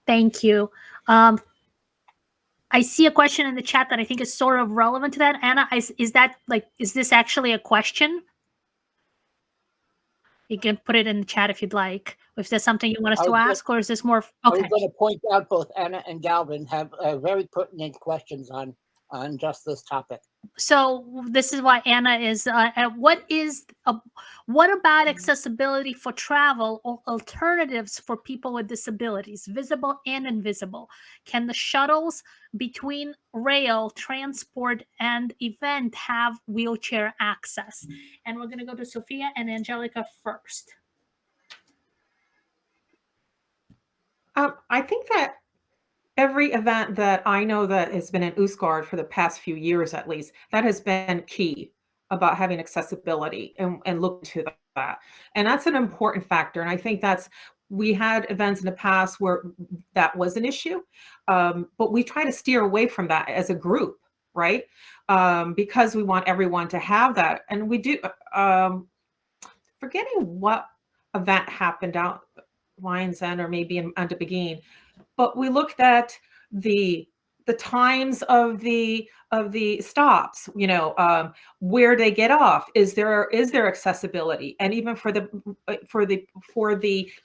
Thank you. I see a question in the chat that I think is sort of relevant to that. Anna, is this actually a question? You can put it in the chat if you'd like. If there's something you want us to ask, or is this more? Okay. I was going to point out both Anna and Galvin have very pertinent questions on just this topic. So this is why Anna is. What about accessibility for travel or alternatives for people with disabilities, visible and invisible? Can the shuttles between rail, transport, and event have wheelchair access? And we're going to go to Sophia and Angelica first. I think that every event that I know that has been in Ostgardr for the past few years, at least, that has been key about having accessibility and look to that. And that's an important factor. And I think we had events in the past where that was an issue, but we try to steer away from that as a group, right? Because we want everyone to have that. And we do, forgetting what event happened out Lions End or maybe in Beguine, but we looked at the times of the stops, you know, where they get off. Is there accessibility, and even for the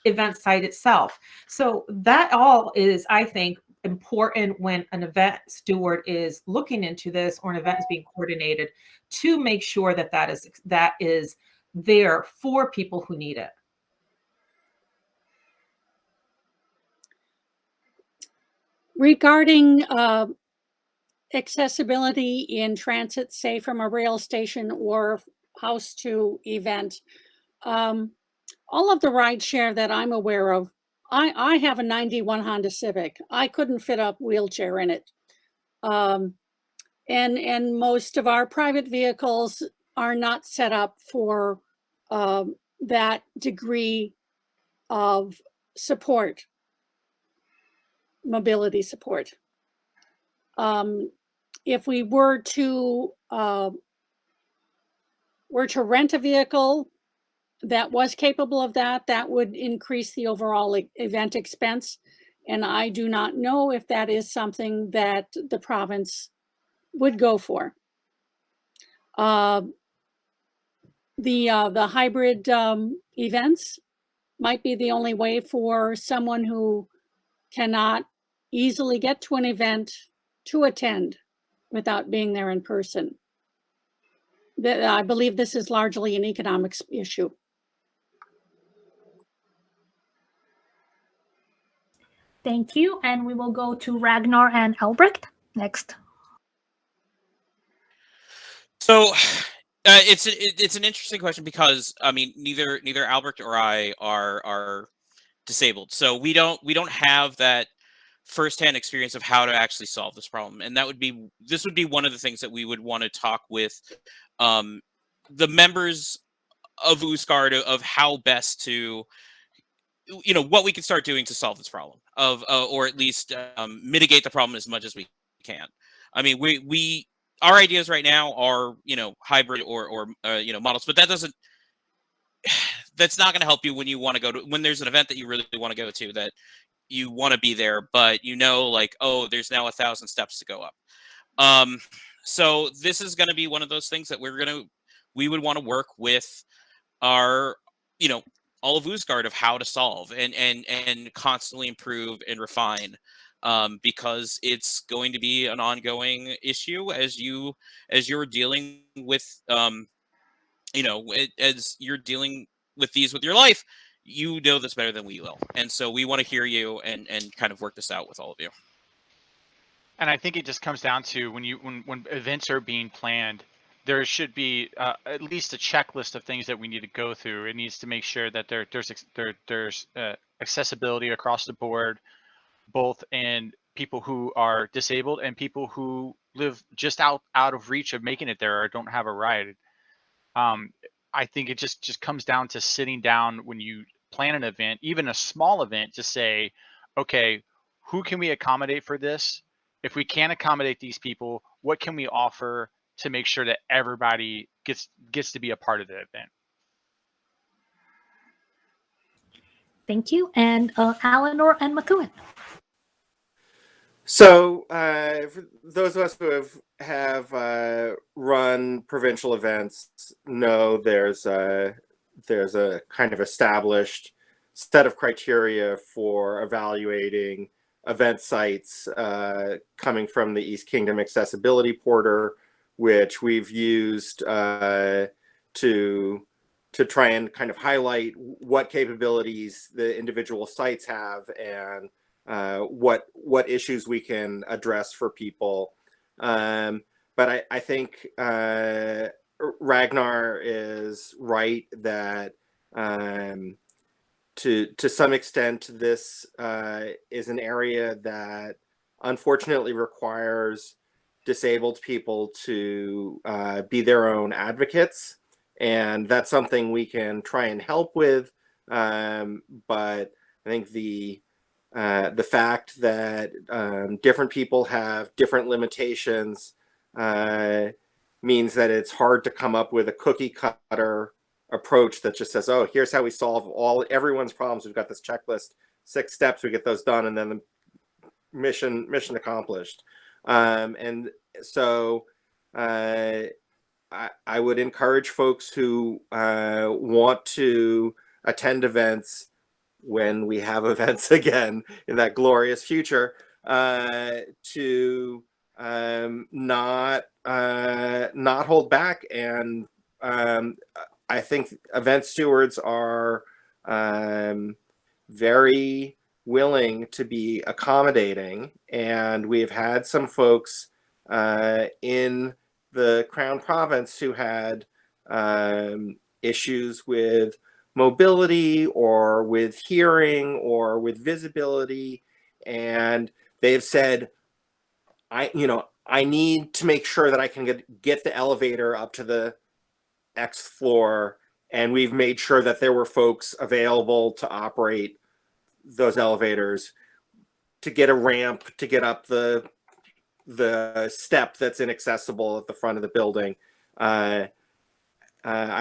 event site itself. So that all is, I think, important when an event steward is looking into this, or an event is being coordinated, to make sure that is there for people who need it. Regarding accessibility in transit, say from a rail station or house to event, all of the rideshare that I'm aware of, I have a 91 Honda Civic. I couldn't fit a wheelchair in it. and most of our private vehicles are not set up for that degree of support, mobility support. If we were to rent a vehicle that was capable of that, that would increase the overall event expense. And I do not know if that is something that the province would go for. The hybrid events might be the only way for someone who cannot easily get to an event to attend without being there in person. I believe this is largely an economics issue. Thank you. And we will go to Ragnar and Albrecht next. So it's an interesting question because I mean neither Albrecht or I are disabled, so we don't have that firsthand experience of how to actually solve this problem, and this would be one of the things that we would want to talk with the members of Ostgardr of how best to, you know, what we can start doing to solve this problem or at least mitigate the problem as much as we can. I mean, our ideas right now are, you know, hybrid or you know, models, but that's not going to help you when you want to when there's an event that you really want to go to, that you want to be there, but you know, like, oh, there's now 1,000 steps to go up. So this is going to be one of those things that we would want to work with our, you know, all of Ostgardr of how to solve and constantly improve and refine, because it's going to be an ongoing issue as you're dealing with, you know, as you're dealing with these with your life. You know this better than we will, and so we want to hear you and kind of work this out with all of you. And I think it just comes down to when events are being planned, there should be at least a checklist of things that we need to go through. It needs to make sure that there's accessibility across the board, both in people who are disabled and people who live just out of reach of making it there or don't have a ride. I think it just comes down to sitting down when you plan an event, even a small event, to say, okay, who can we accommodate for this? If we can't accommodate these people, what can we offer to make sure that everybody gets to be a part of the event? Thank you. And Eleanor and McEwen. So for those of us who have run provincial events know there's a kind of established set of criteria for evaluating event sites coming from the East Kingdom Accessibility Porter, which we've used to try and kind of highlight what capabilities the individual sites have and what issues we can address for people. But I think Ragnar is right that to some extent this is an area that unfortunately requires disabled people to be their own advocates, and that's something we can try and help with. But I think the fact that different people have different limitations means that it's hard to come up with a cookie cutter approach that just says, oh, here's how we solve everyone's problems. We've got this checklist, 6 steps, we get those done, and then the mission accomplished. And so I would encourage folks who want to attend events when we have events again in that glorious future, to not hold back. And I think event stewards are very willing to be accommodating, and we've had some folks in the Crown Province who had issues with mobility or with hearing or with visibility, and they've said, I need to make sure that I can get the elevator up to the X floor, and we've made sure that there were folks available to operate those elevators, to get a ramp to get up the step that's inaccessible at the front of the building. I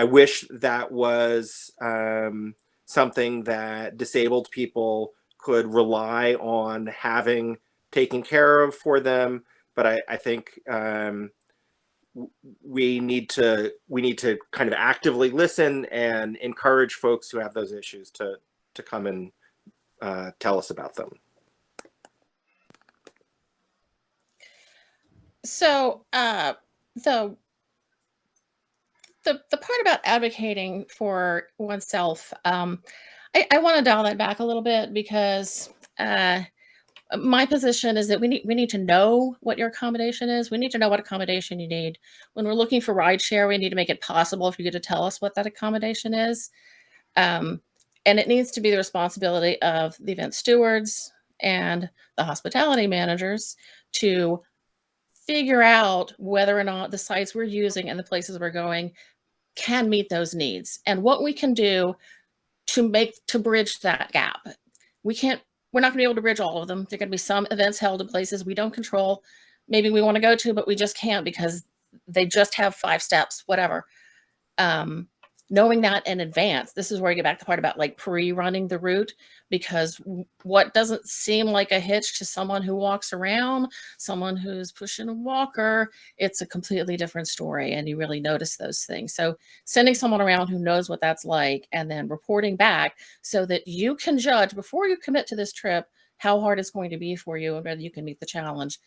wish that was something that disabled people could rely on having taken care of for them, but I think we need to kind of actively listen and encourage folks who have those issues to come and tell us about them. So the part about advocating for oneself, I want to dial that back a little bit, because my position is that we need to know what your accommodation is. We need to know what accommodation you need. When we're looking for rideshare, we need to make it possible for you to tell us what that accommodation is. And it needs to be the responsibility of the event stewards and the hospitality managers to figure out whether or not the sites we're using and the places we're going can meet those needs, and what we can do to bridge that gap. We're not gonna be able to bridge all of them. There are gonna be some events held in places we don't control. Maybe we want to go to, but we just can't because they just have 5 steps, whatever. Knowing that in advance, this is where I get back to the part about like pre-running the route, because what doesn't seem like a hitch to someone who walks around, someone who's pushing a walker, it's a completely different story, and you really notice those things. So sending someone around who knows what that's like, and then reporting back so that you can judge before you commit to this trip how hard it's going to be for you and whether you can meet the challenge,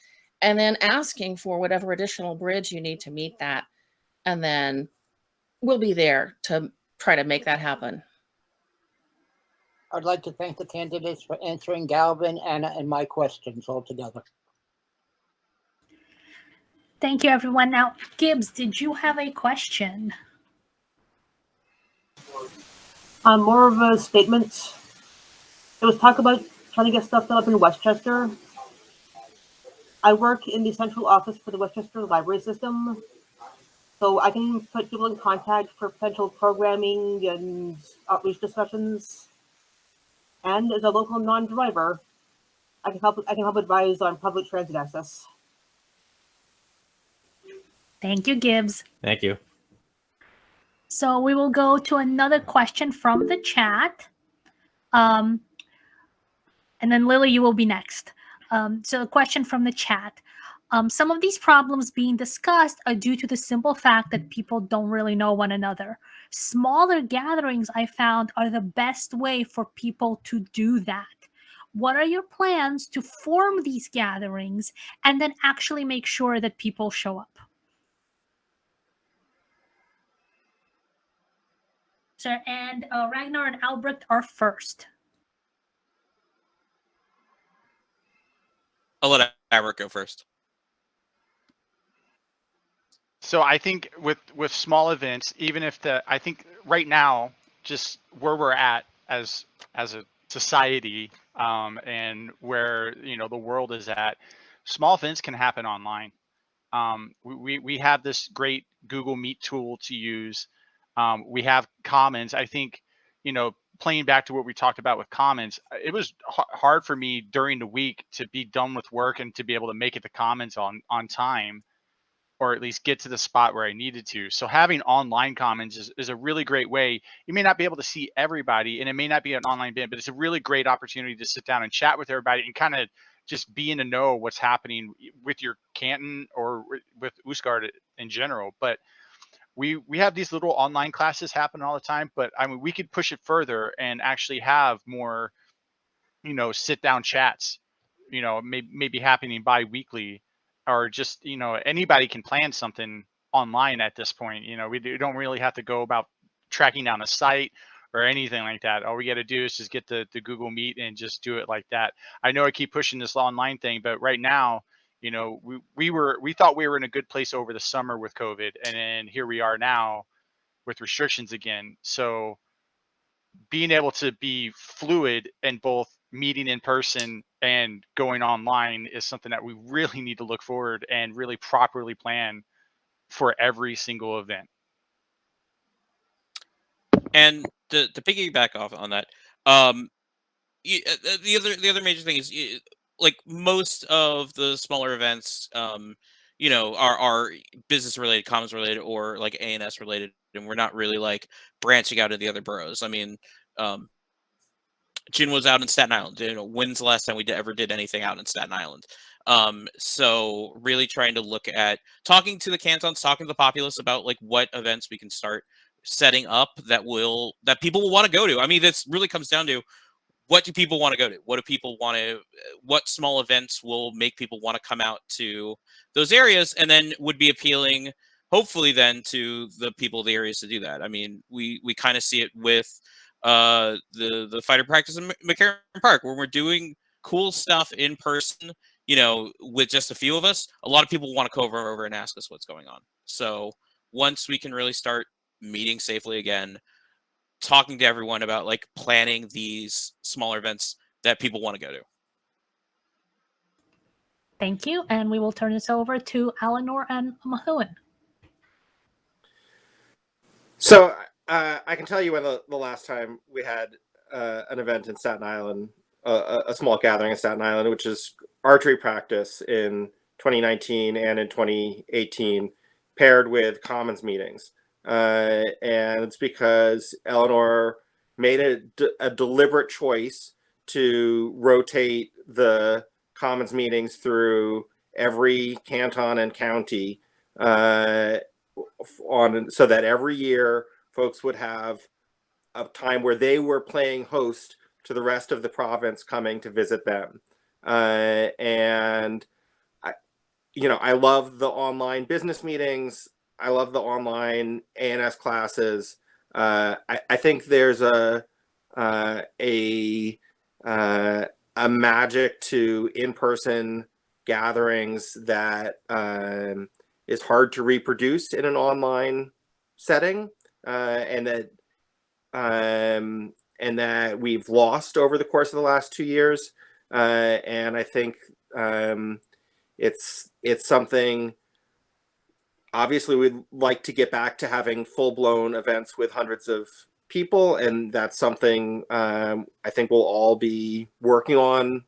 and then asking for whatever additional bridge you need to meet that, and then we'll be there to try to make that happen. I'd like to thank the candidates for answering Galvin, Anna, and my questions altogether. Thank you, everyone. Now, Gibbs, did you have a question? More of a statement. There was talk about trying to get stuff set up in Westchester. I work in the central office for the Westchester library system, so I can put people in contact for potential programming and outreach discussions. And as a local non-driver, I can help advise on public transit access. Thank you, Gibbs. Thank you. So we will go to another question from the chat. And then Lily, you will be next. So a question from the chat. Some of these problems being discussed are due to the simple fact that people don't really know one another. Smaller gatherings, I found, are the best way for people to do that. What are your plans to form these gatherings and then actually make sure that people show up? Sir, and Ragnar and Albrecht are first. I'll let Albrecht go first. So I think with small events, even if I think right now, just where we're at as a society, and where the world is at, small events can happen online. We have this great Google Meet tool to use. We have Commons. I think playing back to what we talked about with Commons, it was hard for me during the week to be done with work and to be able to make it to Commons on time, or at least get to the spot where I needed to. So having online Commons is a really great way. You may not be able to see everybody, and it may not be an online event, but it's a really great opportunity to sit down and chat with everybody and kind of just be in the know what's happening with your canton or with Ostgardr in general. But we have these little online classes happen all the time, but I mean, we could push it further and actually have more, sit down chats, maybe happening bi-weekly, or just, anybody can plan something online at this point. We don't really have to go about tracking down a site or anything like that. All we got to do is just get the Google Meet and just do it like that. I know I keep pushing this online thing, but right now, we thought we were in a good place over the summer with COVID, and then here we are now with restrictions again. So being able to be fluid and both meeting in person and going online is something that we really need to look forward and really properly plan for every single event. And to piggyback off on that, the other major thing is like most of the smaller events, are business related, comms related, or like ANS related, and we're not really like branching out into the other boroughs. I mean, Jin was out in Staten Island. When's the last time we ever did anything out in Staten Island? So really trying to look at talking to the cantons, talking to the populace about like what events we can start setting up that people will want to go to. I mean, this really comes down to what do people want to go to? What do people want to? What small events will make people want to come out to those areas, and then would be appealing, hopefully, then to the people of the areas to do that. I mean, we kind of see it with the fighter practice in McCarran Park, where we're doing cool stuff in person. With just a few of us, a lot of people want to come over and ask us what's going on. So once we can really start meeting safely again, talking to everyone about like planning these smaller events that people want to go to. Thank you. And we will turn this over to Eleanor and Mahoon. So I can tell you when the last time we had an event in Staten Island, a small gathering in Staten Island, which is archery practice in 2019 and in 2018, paired with commons meetings. And it's because Eleanor made a deliberate choice to rotate the commons meetings through every canton and county so that every year folks would have a time where they were playing host to the rest of the province coming to visit them. And I love the online business meetings. I love the online ANS classes. I think there's a magic to in-person gatherings that is hard to reproduce in an online setting, and that we've lost over the course of the last 2 years. And I think it's something. Obviously, we'd like to get back to having full-blown events with hundreds of people, and that's something I think we'll all be working on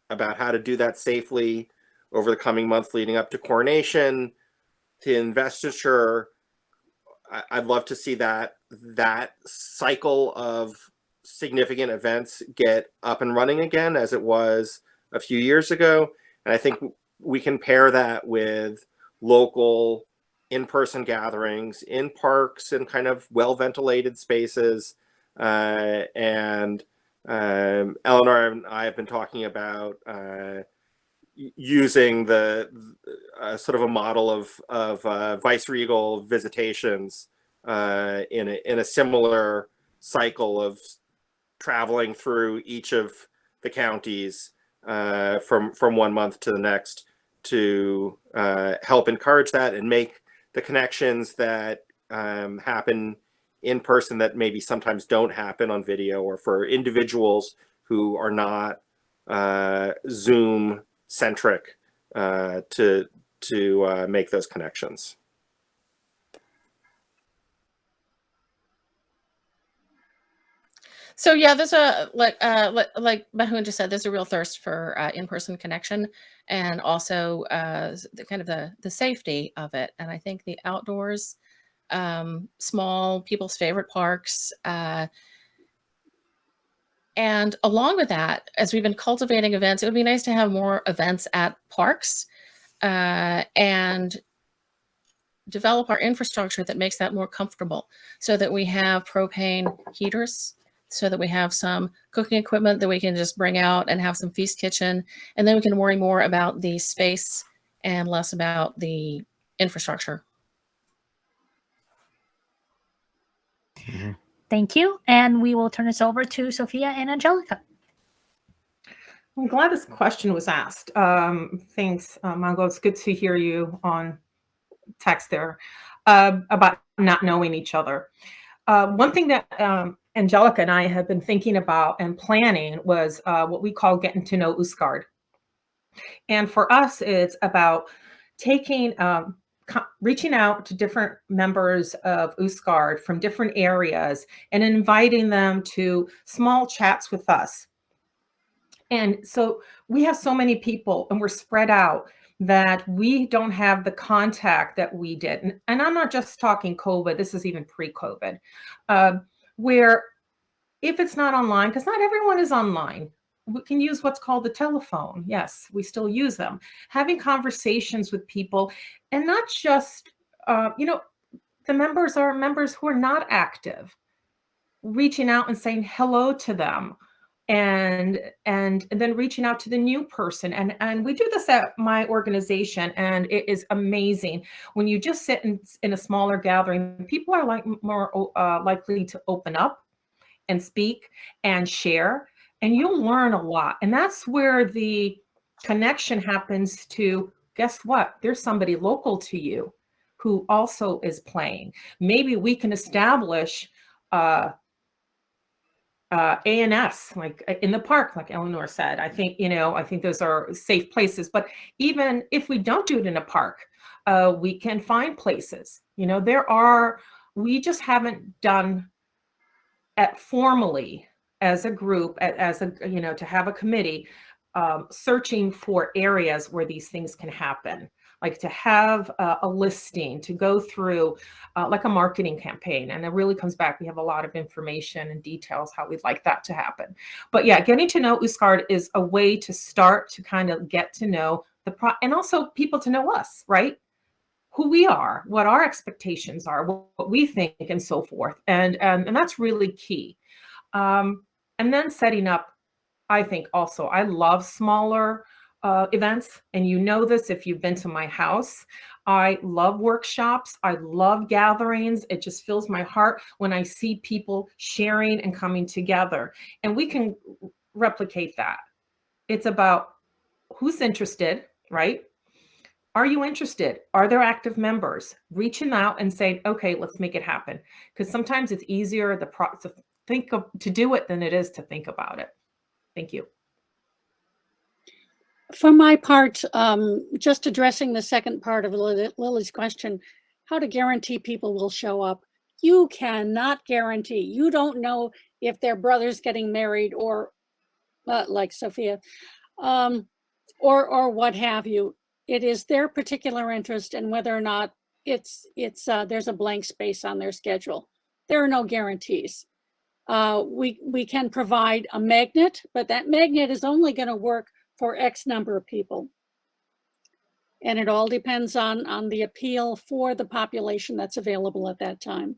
about how to do that safely over the coming months leading up to coronation, to investiture. I'd love to see that cycle of significant events get up and running again as it was a few years ago. And I think we can pair that with local in-person gatherings in parks and kind of well-ventilated spaces. And Eleanor and I have been talking about using the sort of a model of Viceregal visitations in a similar cycle of traveling through each of the counties from 1 month to the next to help encourage that and make the connections that happen in person that maybe sometimes don't happen on video, or for individuals who are not Zoom centric to make those connections. So yeah, there's a like Mahoon just said, there's a real thirst for in-person connection, and also the safety of it. And I think the outdoors, small people's favorite parks, and along with that, as we've been cultivating events, it would be nice to have more events at parks and develop our infrastructure that makes that more comfortable, so that we have propane heaters, so that we have some cooking equipment that we can just bring out and have some feast kitchen. And then we can worry more about the space and less about the infrastructure. Thank you. And we will turn this over to Sophia and Angelica. I'm glad this question was asked. Thanks, Mongo. It's good to hear you on text there about not knowing each other. One thing that Angelica and I have been thinking about and planning was what we call getting to know Ostgardr. And for us, it's about taking, reaching out to different members of Ostgardr from different areas and inviting them to small chats with us. And so we have so many people and we're spread out that we don't have the contact that we did. And I'm not just talking COVID, this is even pre-COVID, where if it's not online, because not everyone is online, we can use what's called the telephone. Yes, we still use them. Having conversations with people, and not just, the members are members who are not active, reaching out and saying hello to them, and then reaching out to the new person. And we do this at my organization, and it is amazing. When you just sit in a smaller gathering, people are more likely to open up and speak and share, and you'll learn a lot. And that's where the connection happens to, guess what? There's somebody local to you who also is playing. Maybe we can establish ANS, like in the park, like Eleanor said. I think those are safe places. But even if we don't do it in a park, we can find places. We just haven't done formally as a group, to have a committee searching for areas where these things can happen, like to have a listing to go through, like a marketing campaign. And it really comes back, we have a lot of information and details how we'd like that to happen. But yeah, getting to know Ostgardr is a way to start to kind of get to know and also people to know us, right? Who we are, what our expectations are, what we think, and so forth. And that's really key. And then setting up, I think also, I love smaller events. And you know this if you've been to my house. I love workshops. I love gatherings. It just fills my heart when I see people sharing and coming together. And we can replicate that. It's about who's interested, right? Are you interested? Are there active members? Reaching out and saying, okay, let's make it happen. Because sometimes it's easier to do it than it is to think about it. Thank you. For my part, just addressing the second part of Lily's question, how to guarantee people will show up. You cannot guarantee. You don't know if their brother's getting married or like Sophia, or what have you. It is their particular interest and whether or not there's a blank space on their schedule. There are no guarantees. We can provide a magnet, but that magnet is only going to work for X number of people. And it all depends on the appeal for the population that's available at that time.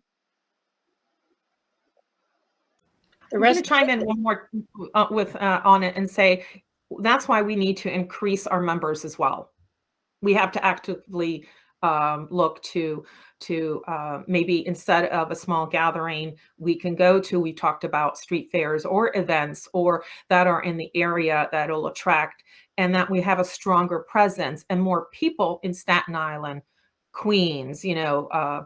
I'm going to chime in one more on it and say, that's why we need to increase our members as well. We have to actively look to maybe instead of a small gathering, we can go to, we talked about street fairs or events or that are in the area that will attract, and that we have a stronger presence and more people in Staten Island, Queens,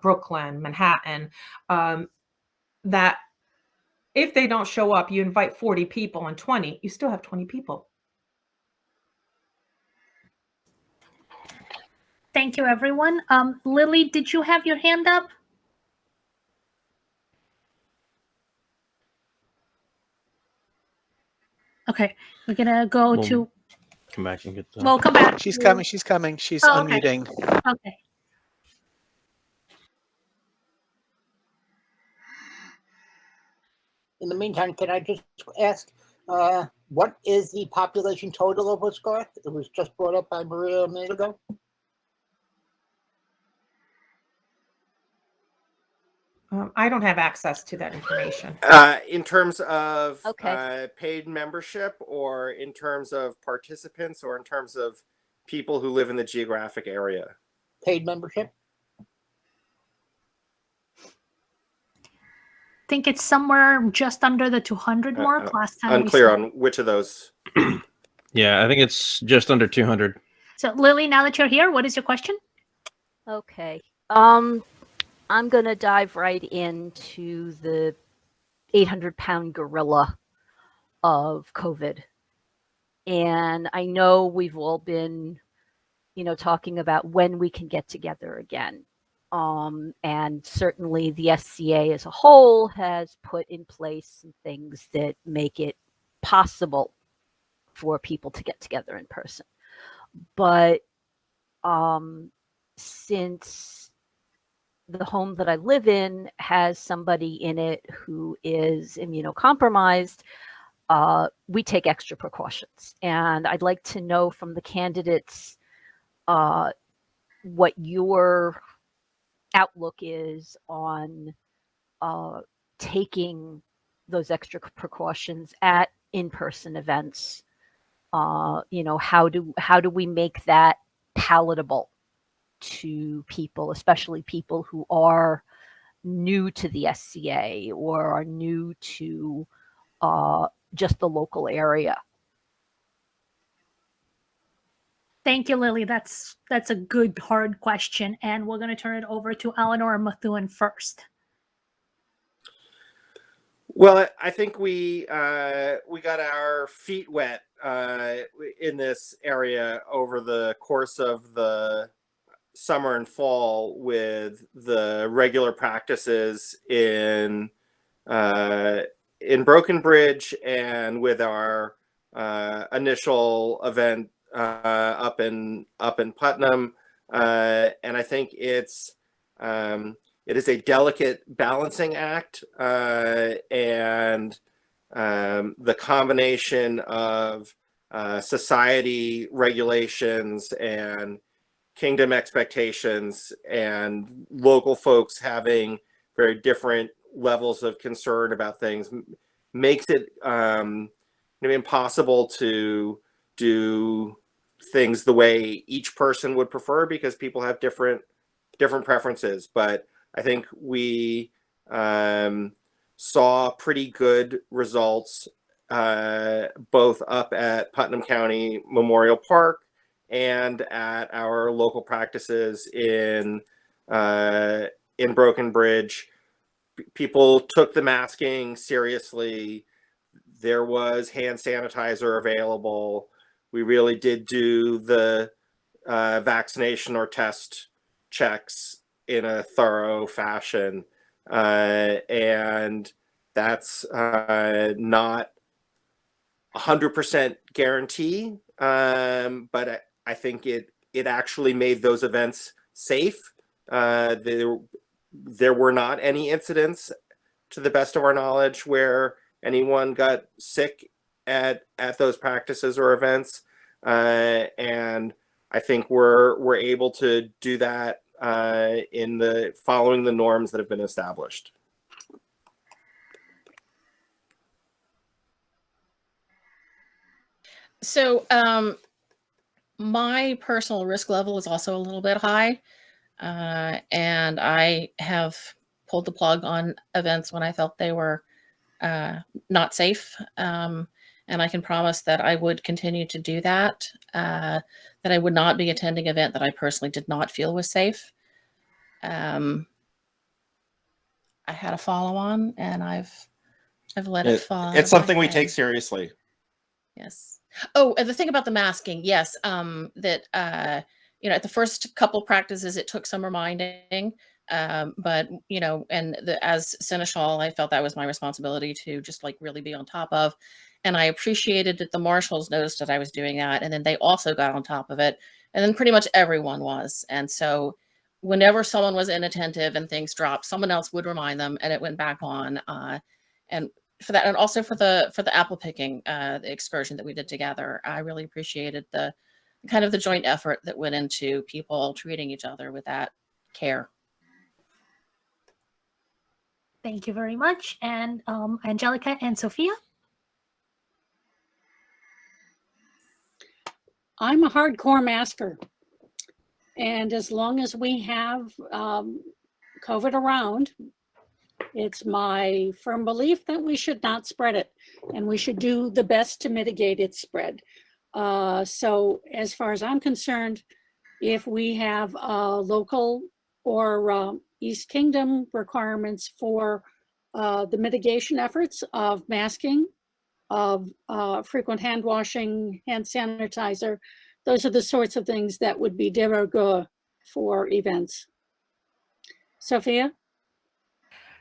Brooklyn, Manhattan, that if they don't show up, you invite 40 people and 20, you still have 20 people. Thank you, everyone. Lily, did you have your hand up? Okay, we're gonna go to. Come back and get them. Well, come back. She's coming. She's coming. She's okay. unmuting. Okay. In the meantime, can I just ask, what is the population total of Ostgardr? It was just brought up by Maria a minute ago. I don't have access to that information. In terms of Okay. paid membership, or in terms of participants, or in terms of people who live in the geographic area? Paid membership? I think it's somewhere just under the 200 mark last time. Unclear on which of those. Yeah, I think it's just under 200. So Lily, now that you're here, what is your question? Okay. I'm going to dive right into the 800-pound gorilla of COVID. And I know we've all been, talking about when we can get together again. And certainly the SCA as a whole has put in place some things that make it possible for people to get together in person. But since the home that I live in has somebody in it who is immunocompromised, we take extra precautions. And I'd like to know from the candidates what your outlook is on taking those extra precautions at in-person events. How do we make that palatable to people, especially people who are new to the SCA or are new to just the local area? Thank you, Lily. That's a good, hard question. And we're going to turn it over to Eleanor Methuen first. Well, I think we got our feet wet in this area over the course of the summer and fall with the regular practices in Broken Bridge and with our initial event up in Putnam, and I think it is a delicate balancing act, and the combination of society regulations and kingdom expectations and local folks having very different levels of concern about things makes it impossible to do things the way each person would prefer, because people have different preferences. But I think we saw pretty good results both up at Putnam County Memorial Park and at our local practices in Broken Bridge. People took the masking seriously. There was hand sanitizer available. We really did do the vaccination or test checks in a thorough fashion. And that's not 100% guarantee, but I think it actually made those events safe. There were not any incidents, to the best of our knowledge, where anyone got sick at those practices or events. And I think we're able to do that in following the norms that have been established. So my personal risk level is also a little bit high, and I have pulled the plug on events when I felt they were not safe. And I can promise that I would continue to do that, that I would not be attending an event that I personally did not feel was safe. I had a follow-on, and I've let it fall. It's something we take seriously. Yes. Oh, and the thing about the masking, yes, that at the first couple practices, it took some reminding, but and as Seneschal, I felt that was my responsibility to just really be on top of, and I appreciated that the marshals noticed that I was doing that, and then they also got on top of it, and then pretty much everyone was, and so whenever someone was inattentive and things dropped, someone else would remind them, and it went back on, and for that, and also for the apple picking, the excursion that we did together, I really appreciated the kind of the joint effort that went into people treating each other with that care. Thank you very much. And Angelica and Sophia? I'm a hardcore masker. And as long as we have COVID around, it's my firm belief that we should not spread it, and we should do the best to mitigate its spread. So as far as I'm concerned, if we have local or East Kingdom requirements for the mitigation efforts of masking, of frequent hand washing, hand sanitizer. Those are the sorts of things that would be de rigueur for events. Sophia?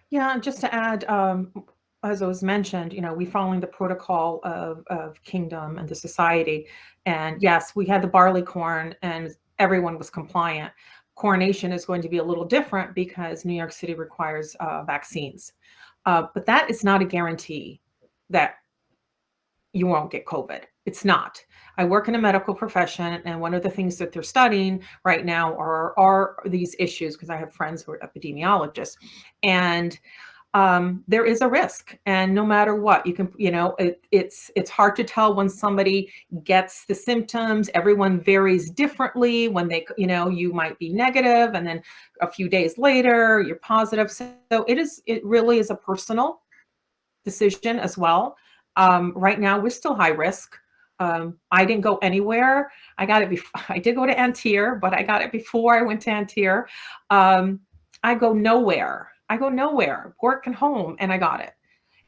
Yeah, just to add, as it was mentioned, we following the protocol of Kingdom and the society. And yes, we had the barley corn and everyone was compliant. Coronation is going to be a little different because New York City requires vaccines. But that is not a guarantee that you won't get COVID. It's not. I work in a medical profession, and one of the things that they're studying right now are these issues, because I have friends who are epidemiologists, and there is a risk. And no matter what, you can, it's hard to tell when somebody gets the symptoms. Everyone varies differently. When they, you might be negative, and then a few days later you're positive. So it really is a personal decision as well. Right now, we're still high risk. I didn't go anywhere. I got it before. I did go to Antier, but I got it before I went to Antier. I go nowhere. Work and home, and I got it.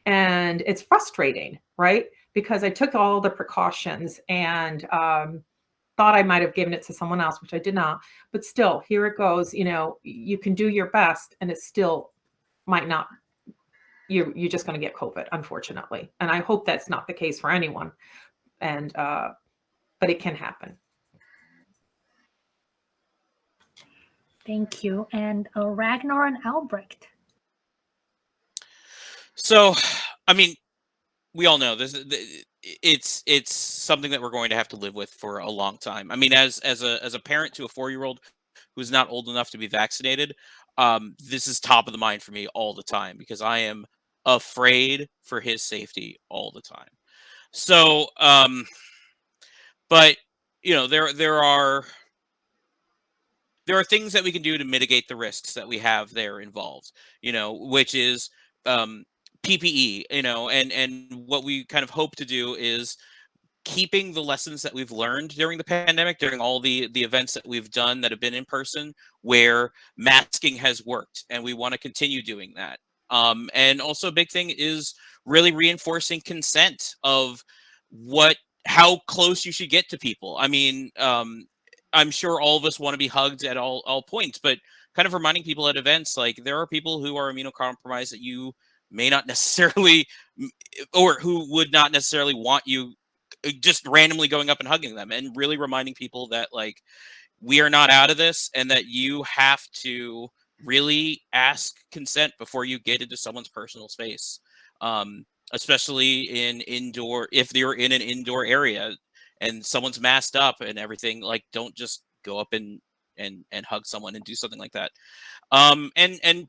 And it's frustrating, right? Because I took all the precautions and thought I might have given it to someone else, which I did not. But still, here it goes. You can do your best, and it still might not. You're just going to get COVID, unfortunately. And I hope that's not the case for anyone. And but it can happen. Thank you. And Ragnar and Albrecht. So, I mean, we all know this. It's something that we're going to have to live with for a long time. I mean, as a parent to a 4-year-old who's not old enough to be vaccinated, this is top of the mind for me all the time because I am afraid for his safety all the time. So, but there are things that we can do to mitigate the risks that we have there involved. Which is PPE. And what we kind of hope to do is keeping the lessons that we've learned during the pandemic, during all the events that we've done that have been in person, where masking has worked, and we want to continue doing that. And also a big thing is really reinforcing consent of how close you should get to people. I mean, I'm sure all of us want to be hugged at all points, but kind of reminding people at events, like there are people who are immunocompromised that you may not necessarily, or who would not necessarily want you just randomly going up and hugging them, and really reminding people that like we are not out of this, and that you have to really ask consent before you get into someone's personal space, especially if you're in an indoor area and someone's masked up and everything. Like, don't just go up and hug someone and do something like that. And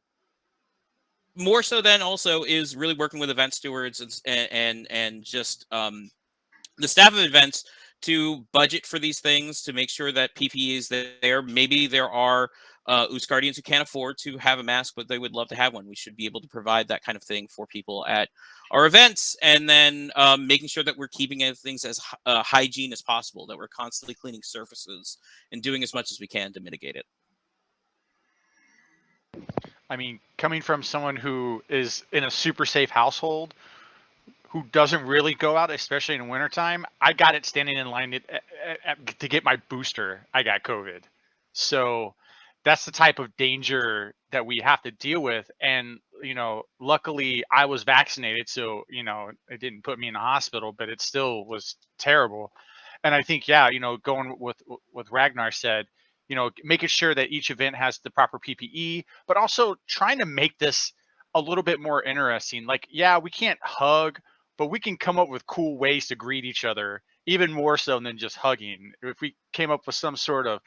more so than also is really working with event stewards and just the staff of events to budget for these things, to make sure that PPE is there. Maybe there are Ostgardians who can't afford to have a mask, but they would love to have one. We should be able to provide that kind of thing for people at our events, and then making sure that we're keeping things as hygiene as possible, that we're constantly cleaning surfaces and doing as much as we can to mitigate it. I mean, coming from someone who is in a super safe household, who doesn't really go out, especially in wintertime, I got it standing in line to get my booster. I got COVID. So that's the type of danger that we have to deal with. And, luckily I was vaccinated. So, it didn't put me in the hospital, but it still was terrible. And I think, yeah, going with what Ragnar said, making sure that each event has the proper PPE, but also trying to make this a little bit more interesting. Like, yeah, we can't hug, but we can come up with cool ways to greet each other, even more so than just hugging. If we came up with some sort of,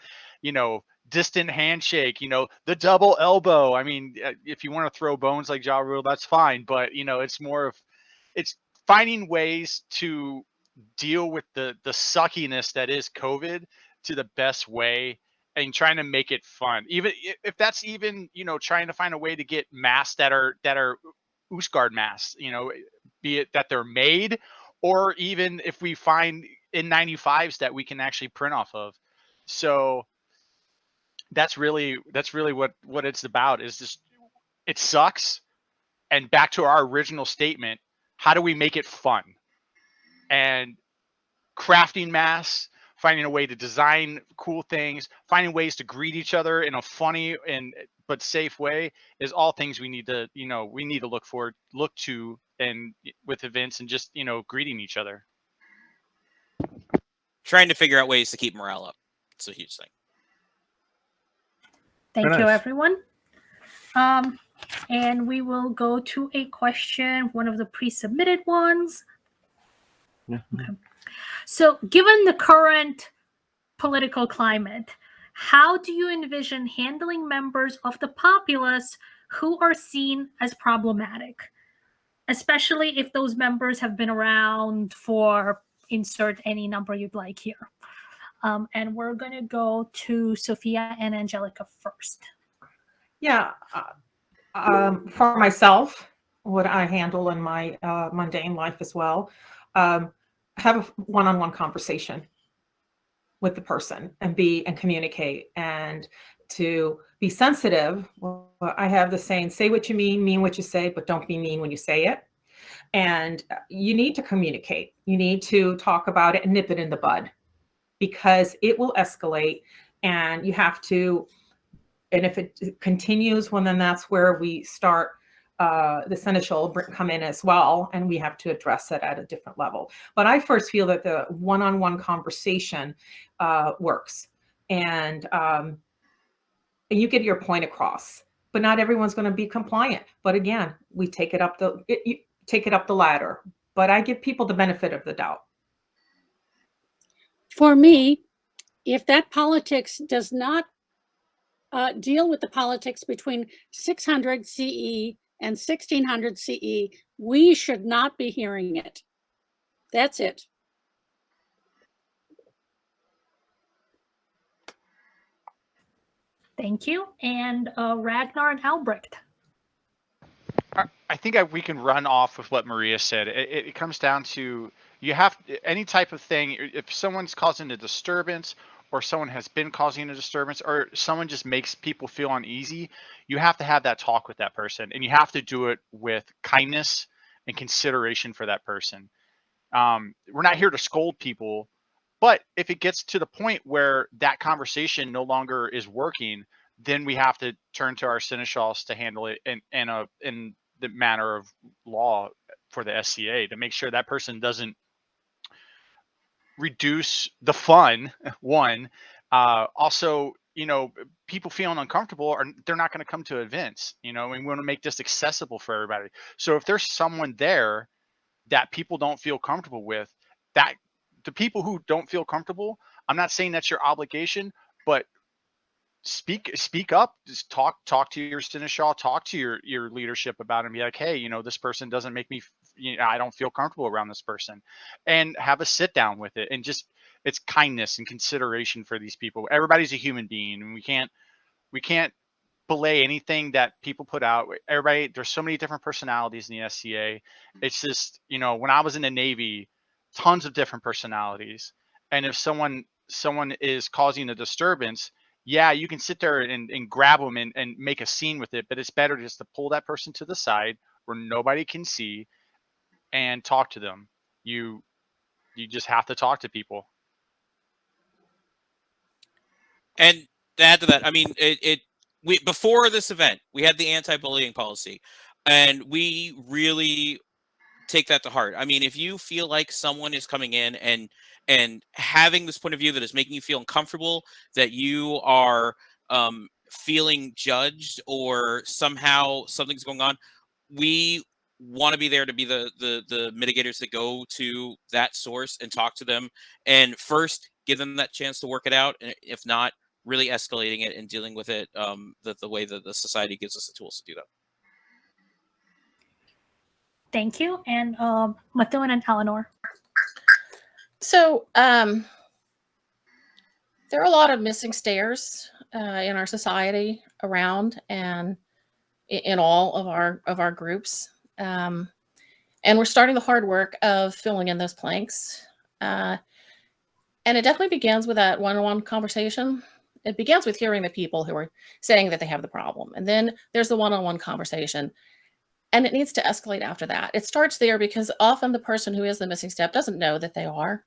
distant handshake, the double elbow. I mean, if you want to throw bones like Ja Rule, that's fine. But, it's finding ways to deal with the suckiness that is COVID to the best way, and trying to make it fun. Even if that's even, trying to find a way to get masks that are Ostgardr masks, be it that they're made, or even if we find N95s that we can actually print off of. So that's really what it's about. Is just, it sucks, And back to our original statement, how do we make it fun? And crafting masks, finding a way to design cool things, finding ways to greet each other in a funny but safe way is all things we need to, look to, and with events and just, greeting each other. Trying to figure out ways to keep morale up. It's a huge thing. Thank Very you, nice. everyone. And we will go to a question, one of the pre-submitted ones. Yeah. Okay. So, given the current political climate, how do you envision handling members of the populace who are seen as problematic, especially if those members have been around for insert any number you'd like here? And we're going to go to Sophia and Angelica first. Yeah. For myself, what I handle in my mundane life as well, have a one-on-one conversation with the person and communicate, and to be sensitive. Well, I have the saying, say what you mean what you say, but don't be mean when you say it. And you need to communicate. You need to talk about it and nip it in the bud, because it will escalate, and you have to, and if it continues, well, then that's where we start, the seneschal come in as well, and we have to address it at a different level. But I first feel that the one-on-one conversation works, and you get your point across. But not everyone's going to be compliant. But again, we take it up the ladder. But I give people the benefit of the doubt. For me, if that politics does not deal with the politics between 600 CE and 1600 CE, we should not be hearing it. That's it. Thank you. And Ragnar and Albrecht. I think we can run off with what Maria said. It comes down to, you have any type of thing. If someone's causing a disturbance, or someone has been causing a disturbance, or someone just makes people feel uneasy, you have to have that talk with that person, and you have to do it with kindness and consideration for that person. We're not here to scold people, but if it gets to the point where that conversation no longer is working, then we have to turn to our seneschals to handle it in the manner of law for the SCA, to make sure that person doesn't reduce the fun. One, also, people feeling uncomfortable, they're not going to come to events, and we want to make this accessible for everybody. So if there's someone there that people don't feel comfortable with, that the people who don't feel comfortable, I'm not saying that's your obligation, but speak up. Just talk to your seneschal, talk to your leadership about it, and be like, hey, this person doesn't make me, I don't feel comfortable around this person, and have a sit down with it. And just, it's kindness and consideration for these people. Everybody's a human being, and we can't belay anything that people put out. Everybody, there's so many different personalities in the SCA. It's just, when I was in the Navy, tons of different personalities. And if someone is causing a disturbance, yeah, you can sit there and grab them and make a scene with it, but it's better just to pull that person to the side where nobody can see and talk to them. You just have to talk to people. And to add to that, I mean, we before this event, we had the anti-bullying policy, and we really take that to heart. I mean, if you feel like someone is coming in and having this point of view that is making you feel uncomfortable, that you are feeling judged, or somehow something's going on, we want to be there to be the mitigators that go to that source and talk to them, and first give them that chance to work it out, and if not, really escalating it and dealing with it the way that the society gives us the tools to do that. Thank you. And Methuen and Eleanor. So there are a lot of missing stairs in our society around, and in all of our groups. And we're starting the hard work of filling in those planks. And it definitely begins with that one-on-one conversation. It begins with hearing the people who are saying that they have the problem. And then there's the one-on-one conversation. And it needs to escalate after that. It starts there because often the person who is the missing step doesn't know that they are.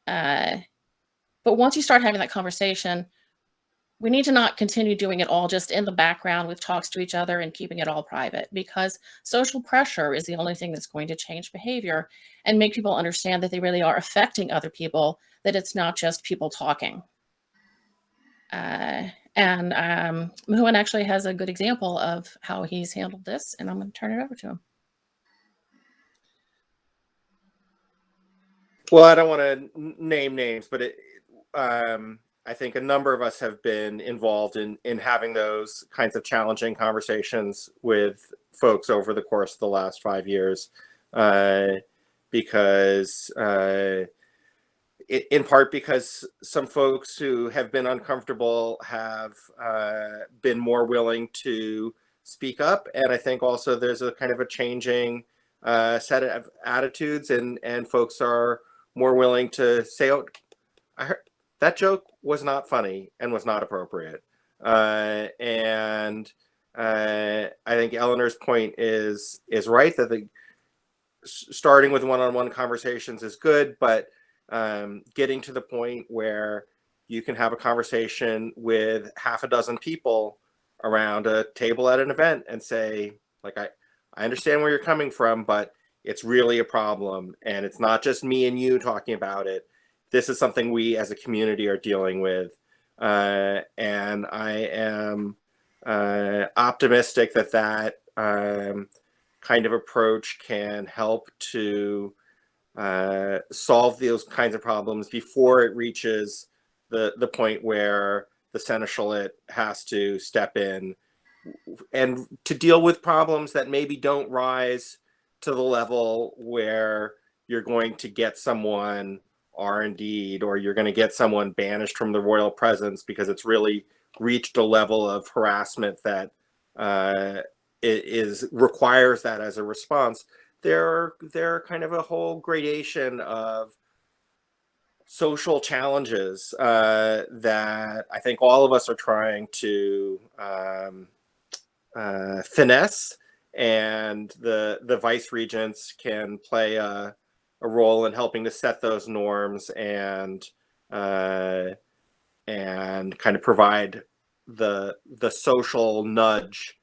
But once you start having that conversation, we need to not continue doing it all just in the background with talks to each other and keeping it all private, because social pressure is the only thing that's going to change behavior and make people understand that they really are affecting other people, that it's not just people talking. Mohan actually has a good example of how he's handled this, and I'm going to turn it over to him. Well, I don't want to name names, but I think a number of us have been involved in having those kinds of challenging conversations with folks over the course of the last 5 years, because in part because some folks who have been uncomfortable have been more willing to speak up, and I think also there's a kind of a changing set of attitudes, and folks are more willing to say, "Oh, I heard that joke was not funny and was not appropriate." And I think Eleanor's point is right, that starting with one-on-one conversations is good, but getting to the point where you can have a conversation with half a dozen people around a table at an event and say, like, I understand where you're coming from, but it's really a problem, and it's not just me and you talking about it. This is something we as a community are dealing with, and I am optimistic that kind of approach can help to solve those kinds of problems before it reaches the point where the seneschalate has to step in and to deal with problems that maybe don't rise to the level where you're going to get someone R&D'd or you're going to get someone banished from the royal presence because it's really reached a level of harassment that requires that as a response. There are kind of a whole gradation of social challenges that I think all of us are trying to finesse, and the vice regents can play a role in helping to set those norms and kind of provide the social nudge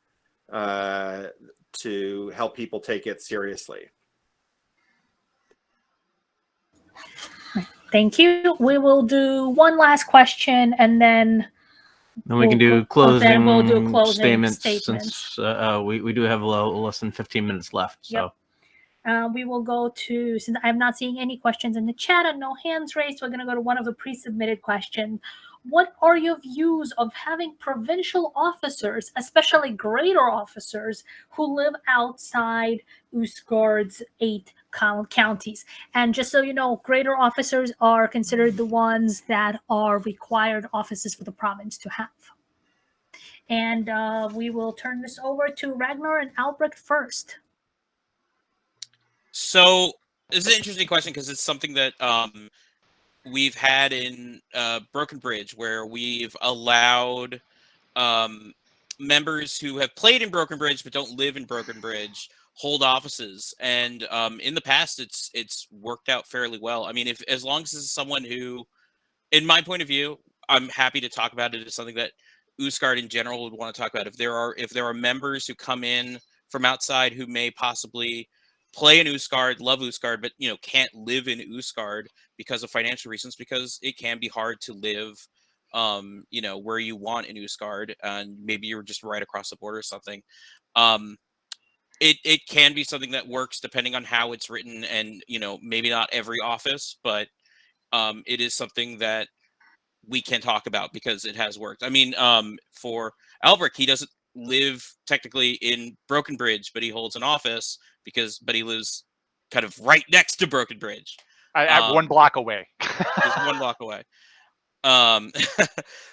to help people take it seriously. Thank you. We will do one last question, and then we can do closing, then we'll do closing statements. Since we do have less than 15 minutes left. So we will go to, since I'm not seeing any questions in the chat and no hands raised, we're going to go to one of the pre-submitted questions. What are your views of having provincial officers, especially greater officers, who live outside Ostgardr's 8 counties? And just so you know, greater officers are considered the ones that are required offices for the province to have. And we will turn this over to Ragnar and Albrecht first. So this is an interesting question because it's something that we've had in Broken Bridge, where we've allowed members who have played in Broken Bridge but don't live in Broken Bridge hold offices, and in the past it's worked out fairly well. I mean, as long as it's someone who, in my point of view, I'm happy to talk about it as something that Ostgardr in general would want to talk about. If there are members who come in from outside who may possibly play in Ostgardr, love Ostgardr, but can't live in Ostgardr because of financial reasons, because it can be hard to live where you want in Ostgardr, and maybe you're just right across the border or something. It can be something that works depending on how it's written, and maybe not every office, but it is something that we can talk about because it has worked. I mean, for Albrecht, he doesn't live technically in Broken Bridge, but he holds an office but he lives kind of right next to Broken Bridge. At 1 block away. Just 1 block away.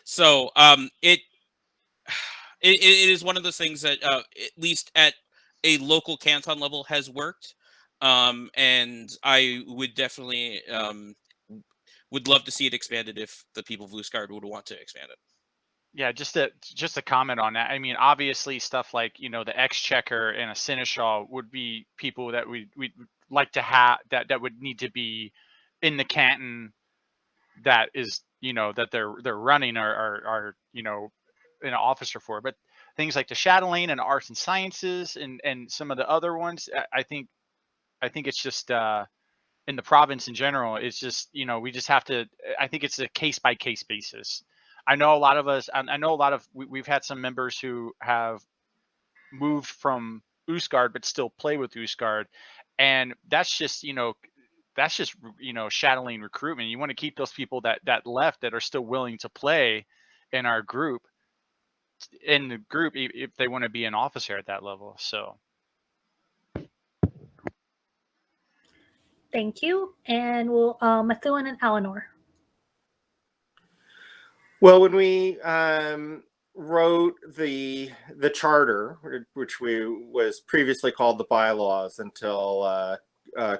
So it is one of those things that at least at a local canton level has worked. And I would definitely would love to see it expanded if the people of Ostgardr would want to expand it. Yeah, just a comment on that. I mean, obviously, stuff like the exchequer and a seneschal would be people that we'd like to have that would need to be in the canton that is that they're running or are an officer for. But things like the chatelaine and arts and sciences and some of the other ones, I think it's just in the province in general, it's just we just have to. I think it's a case by case basis. I know a lot of us. I know a lot of we've had some members who have moved from Ostgardr but still play with Ostgardr, and that's just chatelaine recruitment. You want to keep those people that left that are still willing to play in our group if they want to be an officer at that level. So Thank you. And we'll Methuen and Eleanor. Well, when we wrote the charter, which was previously called the bylaws until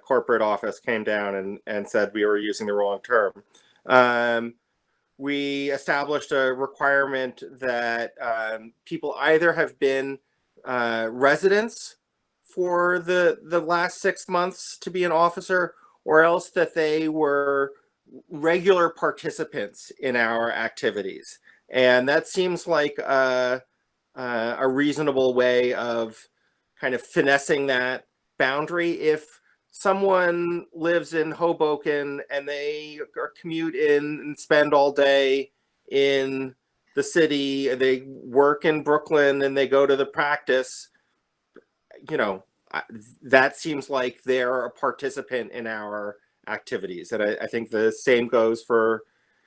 corporate office came down and said we were using the wrong term, we established a requirement that people either have been residents for the last 6 months to be an officer, or else that they were regular participants in our activities. And that seems like a reasonable way of kind of finessing that boundary. If someone lives in Hoboken and they commute in and spend all day in the city, they work in Brooklyn and they go to the practice, that seems like they're a participant in our activities. And I think the same goes for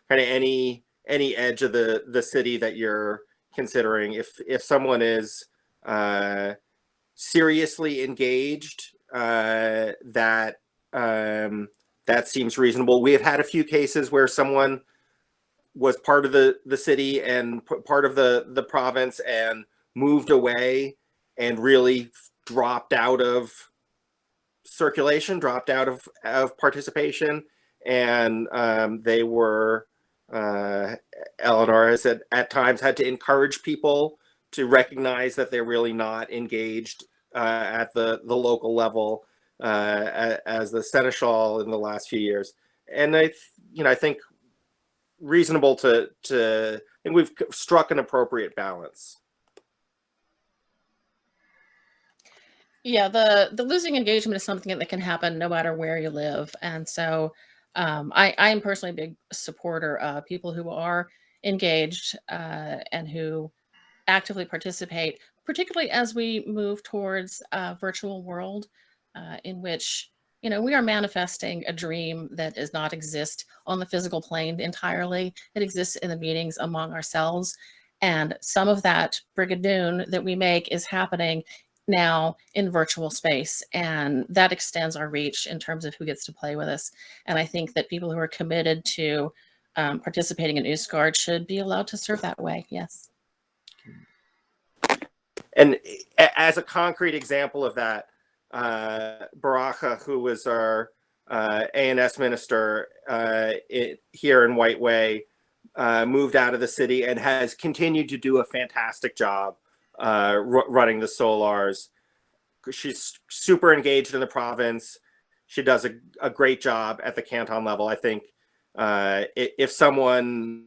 kind of any edge of the city that you're considering. If someone is seriously engaged, that seems reasonable. We have had a few cases where someone was part of the city and part of the province and moved away and really dropped out of circulation, dropped out of participation, and they were Eleanor has said at times had to encourage people to recognize that they're really not engaged at the local level as the seneschal in the last few years. And I think reasonable to I think we've struck an appropriate balance. Yeah, the losing engagement is something that can happen no matter where you live. And so I am personally a big supporter of people who are engaged and who actively participate, particularly as we move towards a virtual world in which, we are manifesting a dream that does not exist on the physical plane entirely. It exists in the meetings among ourselves. And some of that brigadoon that we make is happening now in virtual space, and that extends our reach in terms of who gets to play with us. And I think that people who are committed to participating in Ostgardr should be allowed to serve that way. Yes. And as a concrete example of that, Baraka, who was our A&S minister here in White Way, moved out of the city and has continued to do a fantastic job running the Solars. She's super engaged in the province. She does a great job at the canton level. I think if someone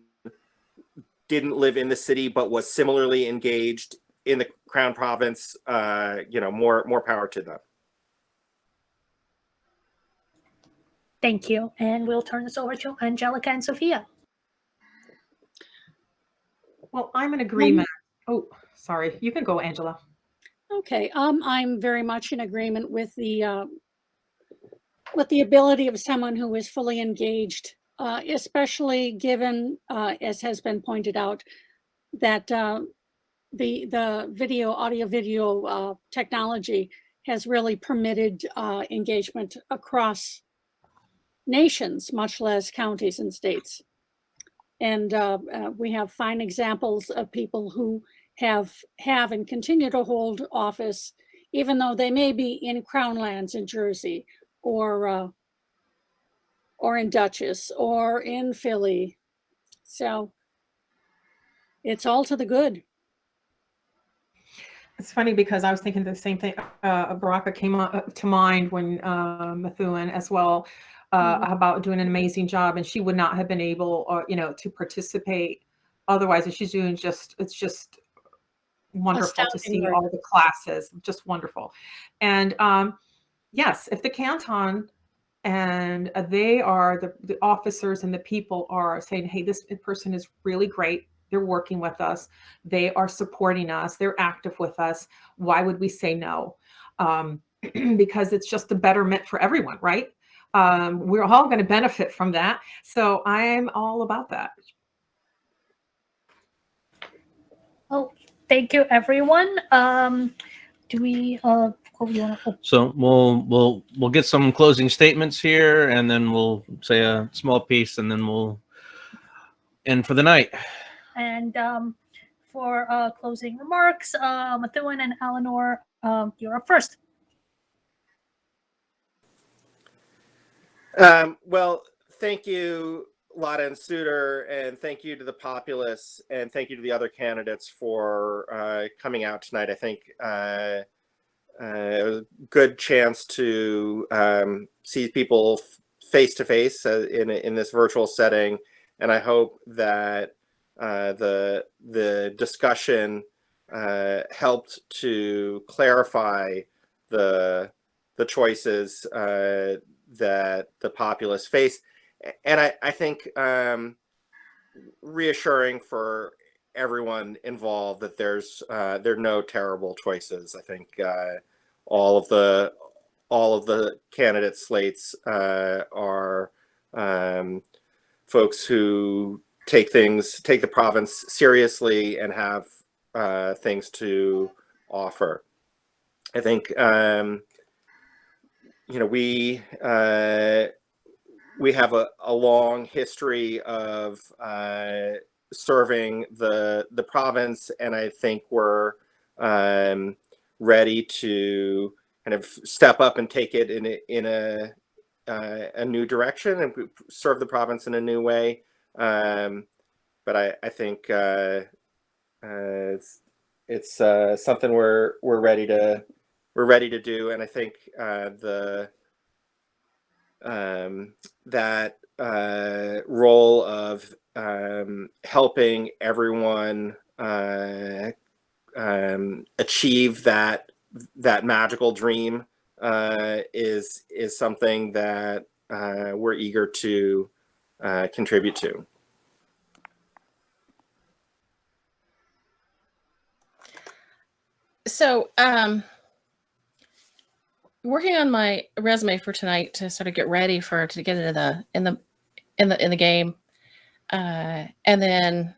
didn't live in the city but was similarly engaged in the Crown Province, more power to them. Thank you. And we'll turn this over to Angelica and Sophia. Well, I'm in agreement. Oh, sorry. You can go, Angela. Okay. I'm very much in agreement with the ability of someone who is fully engaged, especially given, as has been pointed out, that the audio-video technology has really permitted engagement across nations, much less counties and states. And we have fine examples of people who have and continue to hold office, even though they may be in Crown lands in Jersey or in Dutchess or in Philly. So it's all to the good. It's funny because I was thinking the same thing. Baraka came up to mind when Methuen as well about doing an amazing job, and she would not have been able, to participate otherwise. And she's doing it's just wonderful to Astounding see work. all the classes, just wonderful. And yes, if the canton and they are the officers and the people are saying, hey, this person is really great. They're working with us. They are supporting us. They're active with us. Why would we say no? Because it's just a betterment for everyone, right? We're all going to benefit from that. So I'm all about that. Oh, thank you, everyone. Do we? So we'll get some closing statements here, and then we'll say a small piece, and then we'll end for the night. And for closing remarks, Methuen and Eleanor, you're up first. Well, thank you, Lotta and Suter, and thank you to the populace, and thank you to the other candidates for coming out tonight. I think it was a good chance to see people face to face in this virtual setting, and I hope that the discussion helped to clarify the choices that the populace face, and I think reassuring for everyone involved that there are no terrible choices. I think all of the candidate slates are folks who take the province seriously and have things to offer. I think we have a long history of serving the province, and I think we're ready to kind of step up and take it in a new direction and serve the province in a new way. But I think it's something we're ready to do, and I think that role of helping everyone achieve that magical dream is something that we're eager to contribute to. So, working on my resume for tonight to sort of get ready to get into the game, and then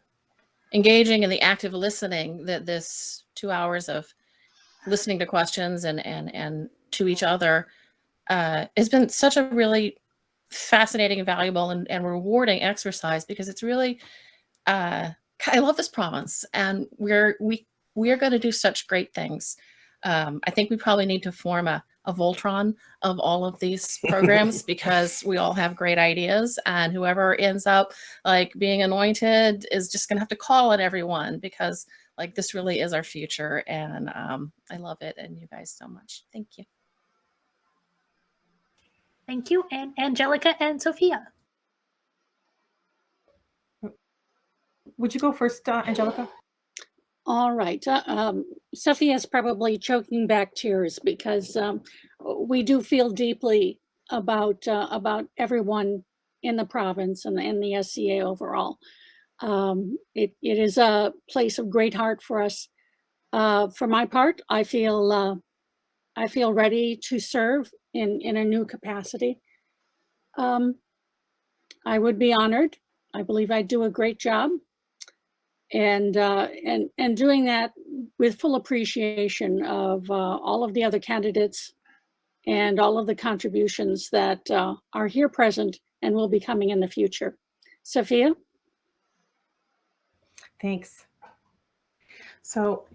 engaging in the active listening, that this 2 hours of listening to questions and to each other has been such a really fascinating, valuable, and rewarding exercise, because it's really I love this province, and we are going to do such great things. I think we probably need to form a Voltron of all of these programs because we all have great ideas, and whoever ends up like being anointed is just going to have to call on everyone, because like this really is our future, and I love it, and you guys so much. Thank you. Thank you, and Angelica and Sophia. Would you go first, Angelica? All right. Sophia's probably choking back tears because we do feel deeply about everyone in the province and the SCA overall. It is a place of great heart for us. For my part, I feel ready to serve in a new capacity. I would be honored. I believe I do a great job. And doing that with full appreciation of all of the other candidates and all of the contributions that are here present and will be coming in the future. Sophia? Thanks. So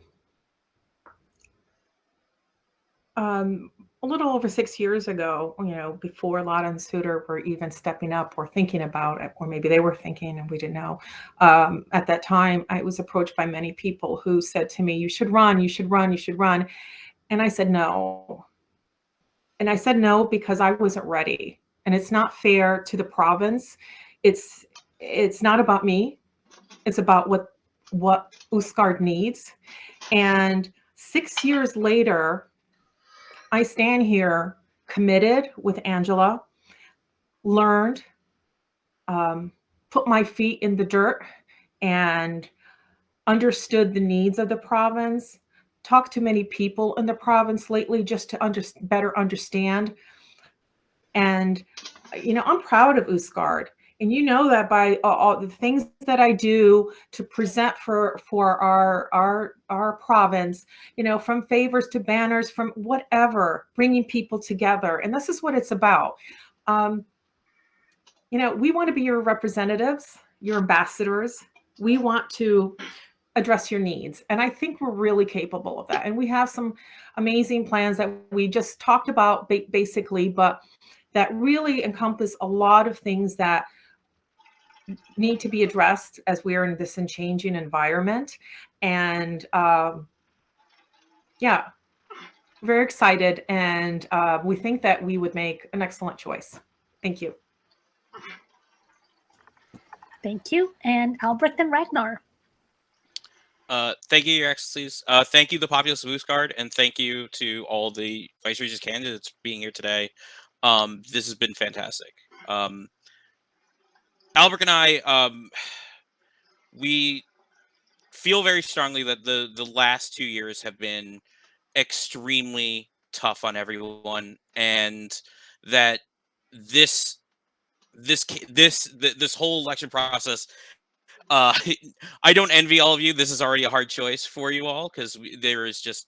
a little over 6 years ago, before Lotta and Suter were even stepping up or thinking about it, or maybe they were thinking and we didn't know. At that time, I was approached by many people who said to me, you should run, you should run, you should run. And I said, no. And I said no because I wasn't ready. And it's not fair to the province. It's not about me. It's about what Ostgardr needs. And 6 years later, I stand here committed with Angela, learned, put my feet in the dirt and understood the needs of the province, talked to many people in the province lately just to better understand. And, I'm proud of Ostgardr. And that by all the things that I do to present for our province, from favors to banners, from whatever, bringing people together. And this is what it's about. We want to be your representatives, your ambassadors. We want to address your needs. And I think we're really capable of that. And we have some amazing plans that we just talked about basically, but that really encompass a lot of things that need to be addressed as we are in this changing environment. And very excited. And we think that we would make an excellent choice. Thank you. Thank you. And Albrecht and Ragnar. Thank you, Your Excellencies. Thank you, the populace of Ostgardr, and thank you to all the Viceregents candidates being here today. This has been fantastic. Albrecht and I, we feel very strongly that the last 2 years have been extremely tough on everyone, and that this whole election process, I don't envy all of you. This is already a hard choice for you all because there is just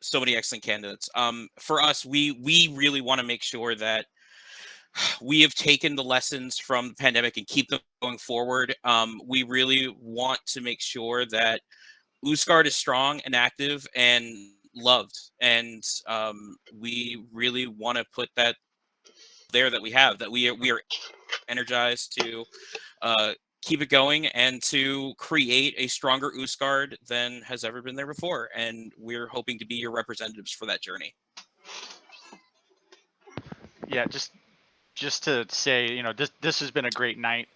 so many excellent candidates. For us, we really want to make sure that we have taken the lessons from the pandemic and keep them going forward. We really want to make sure that Ostgardr is strong and active and loved, and we really want to put that there, that we are energized to keep it going and to create a stronger Ostgardr than has ever been there before. And we're hoping to be your representatives for that journey. Yeah, just to say, this has been a great night.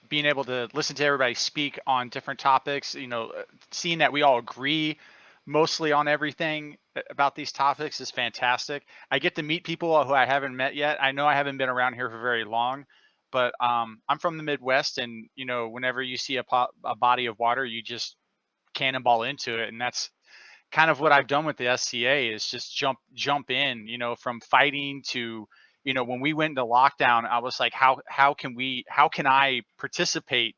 Being able to listen to everybody speak on different topics, seeing that we all agree mostly on everything about these topics is fantastic. I get to meet people who I haven't met yet. I know I haven't been around here for very long, but I'm from the Midwest, and whenever you see a body of water, you just cannonball into it, and that's kind of what I've done with the SCA, is just jump in, from fighting to, when we went into lockdown, I was like, how can I participate,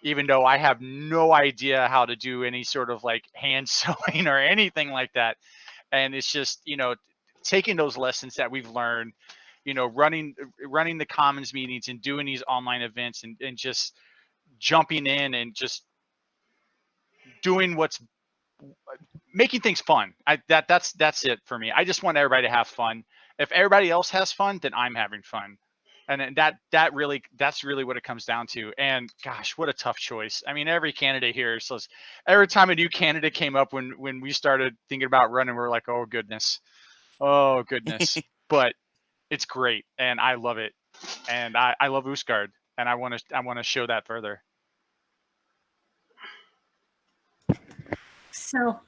even though I have no idea how to do any sort of like hand sewing or anything like that. And it's just, taking those lessons that we've learned, running the commons meetings and doing these online events and just jumping in and just doing making things fun. That's it for me. I just want everybody to have fun. If everybody else has fun, then I'm having fun. And that's really what it comes down to. And gosh, what a tough choice. I mean, every candidate here. So every time a new candidate came up when we started thinking about running, we're like, oh goodness. But it's great, and I love it. And I love Ostgardr, and I want to show that further. So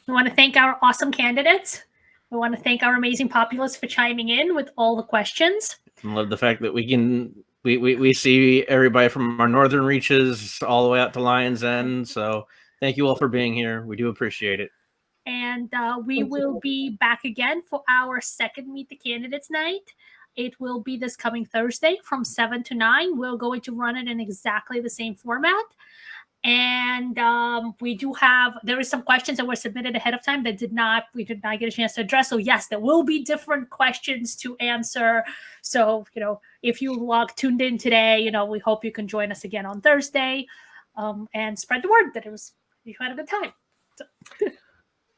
we want to thank our awesome candidates. We want to thank our amazing populace for chiming in with all the questions. I love the fact that we see everybody from our northern reaches all the way out to Lion's End. So thank you all for being here. We do appreciate it. And we will be back again for our second Meet the Candidates night. It will be this coming Thursday from 7 to 9. We're going to run it in exactly the same format. And there is some questions that were submitted ahead of time that we did not get a chance to address. So yes, there will be different questions to answer. So, if you tuned in today, we hope you can join us again on Thursday, and spread the word that you had a good time. So.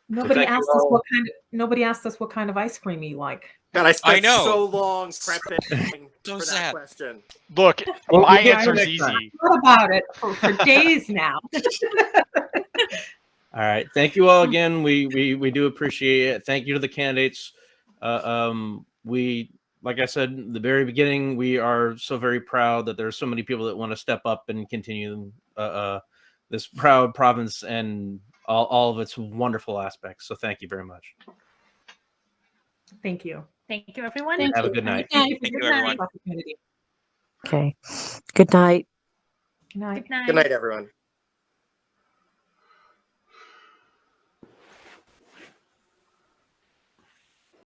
Nobody thank you asked us all. what kind of ice cream you like. God, I spent know. so long prepping So for that sad. question. Look, Well, my we'll get answer to is next time. easy. Thought about it for days now. All right. Thank you all again. We do appreciate it. Thank you to the candidates. We, like I said in the very beginning, we are so very proud that there's so many people that want to step up and continue this proud province and all of its wonderful aspects. So thank you very much. Thank you. Thank you, everyone. Thank Have a you. good night. Thank you Thank for you, everyone. this opportunity. Okay. Good night. Good night. Good night. Good night, everyone.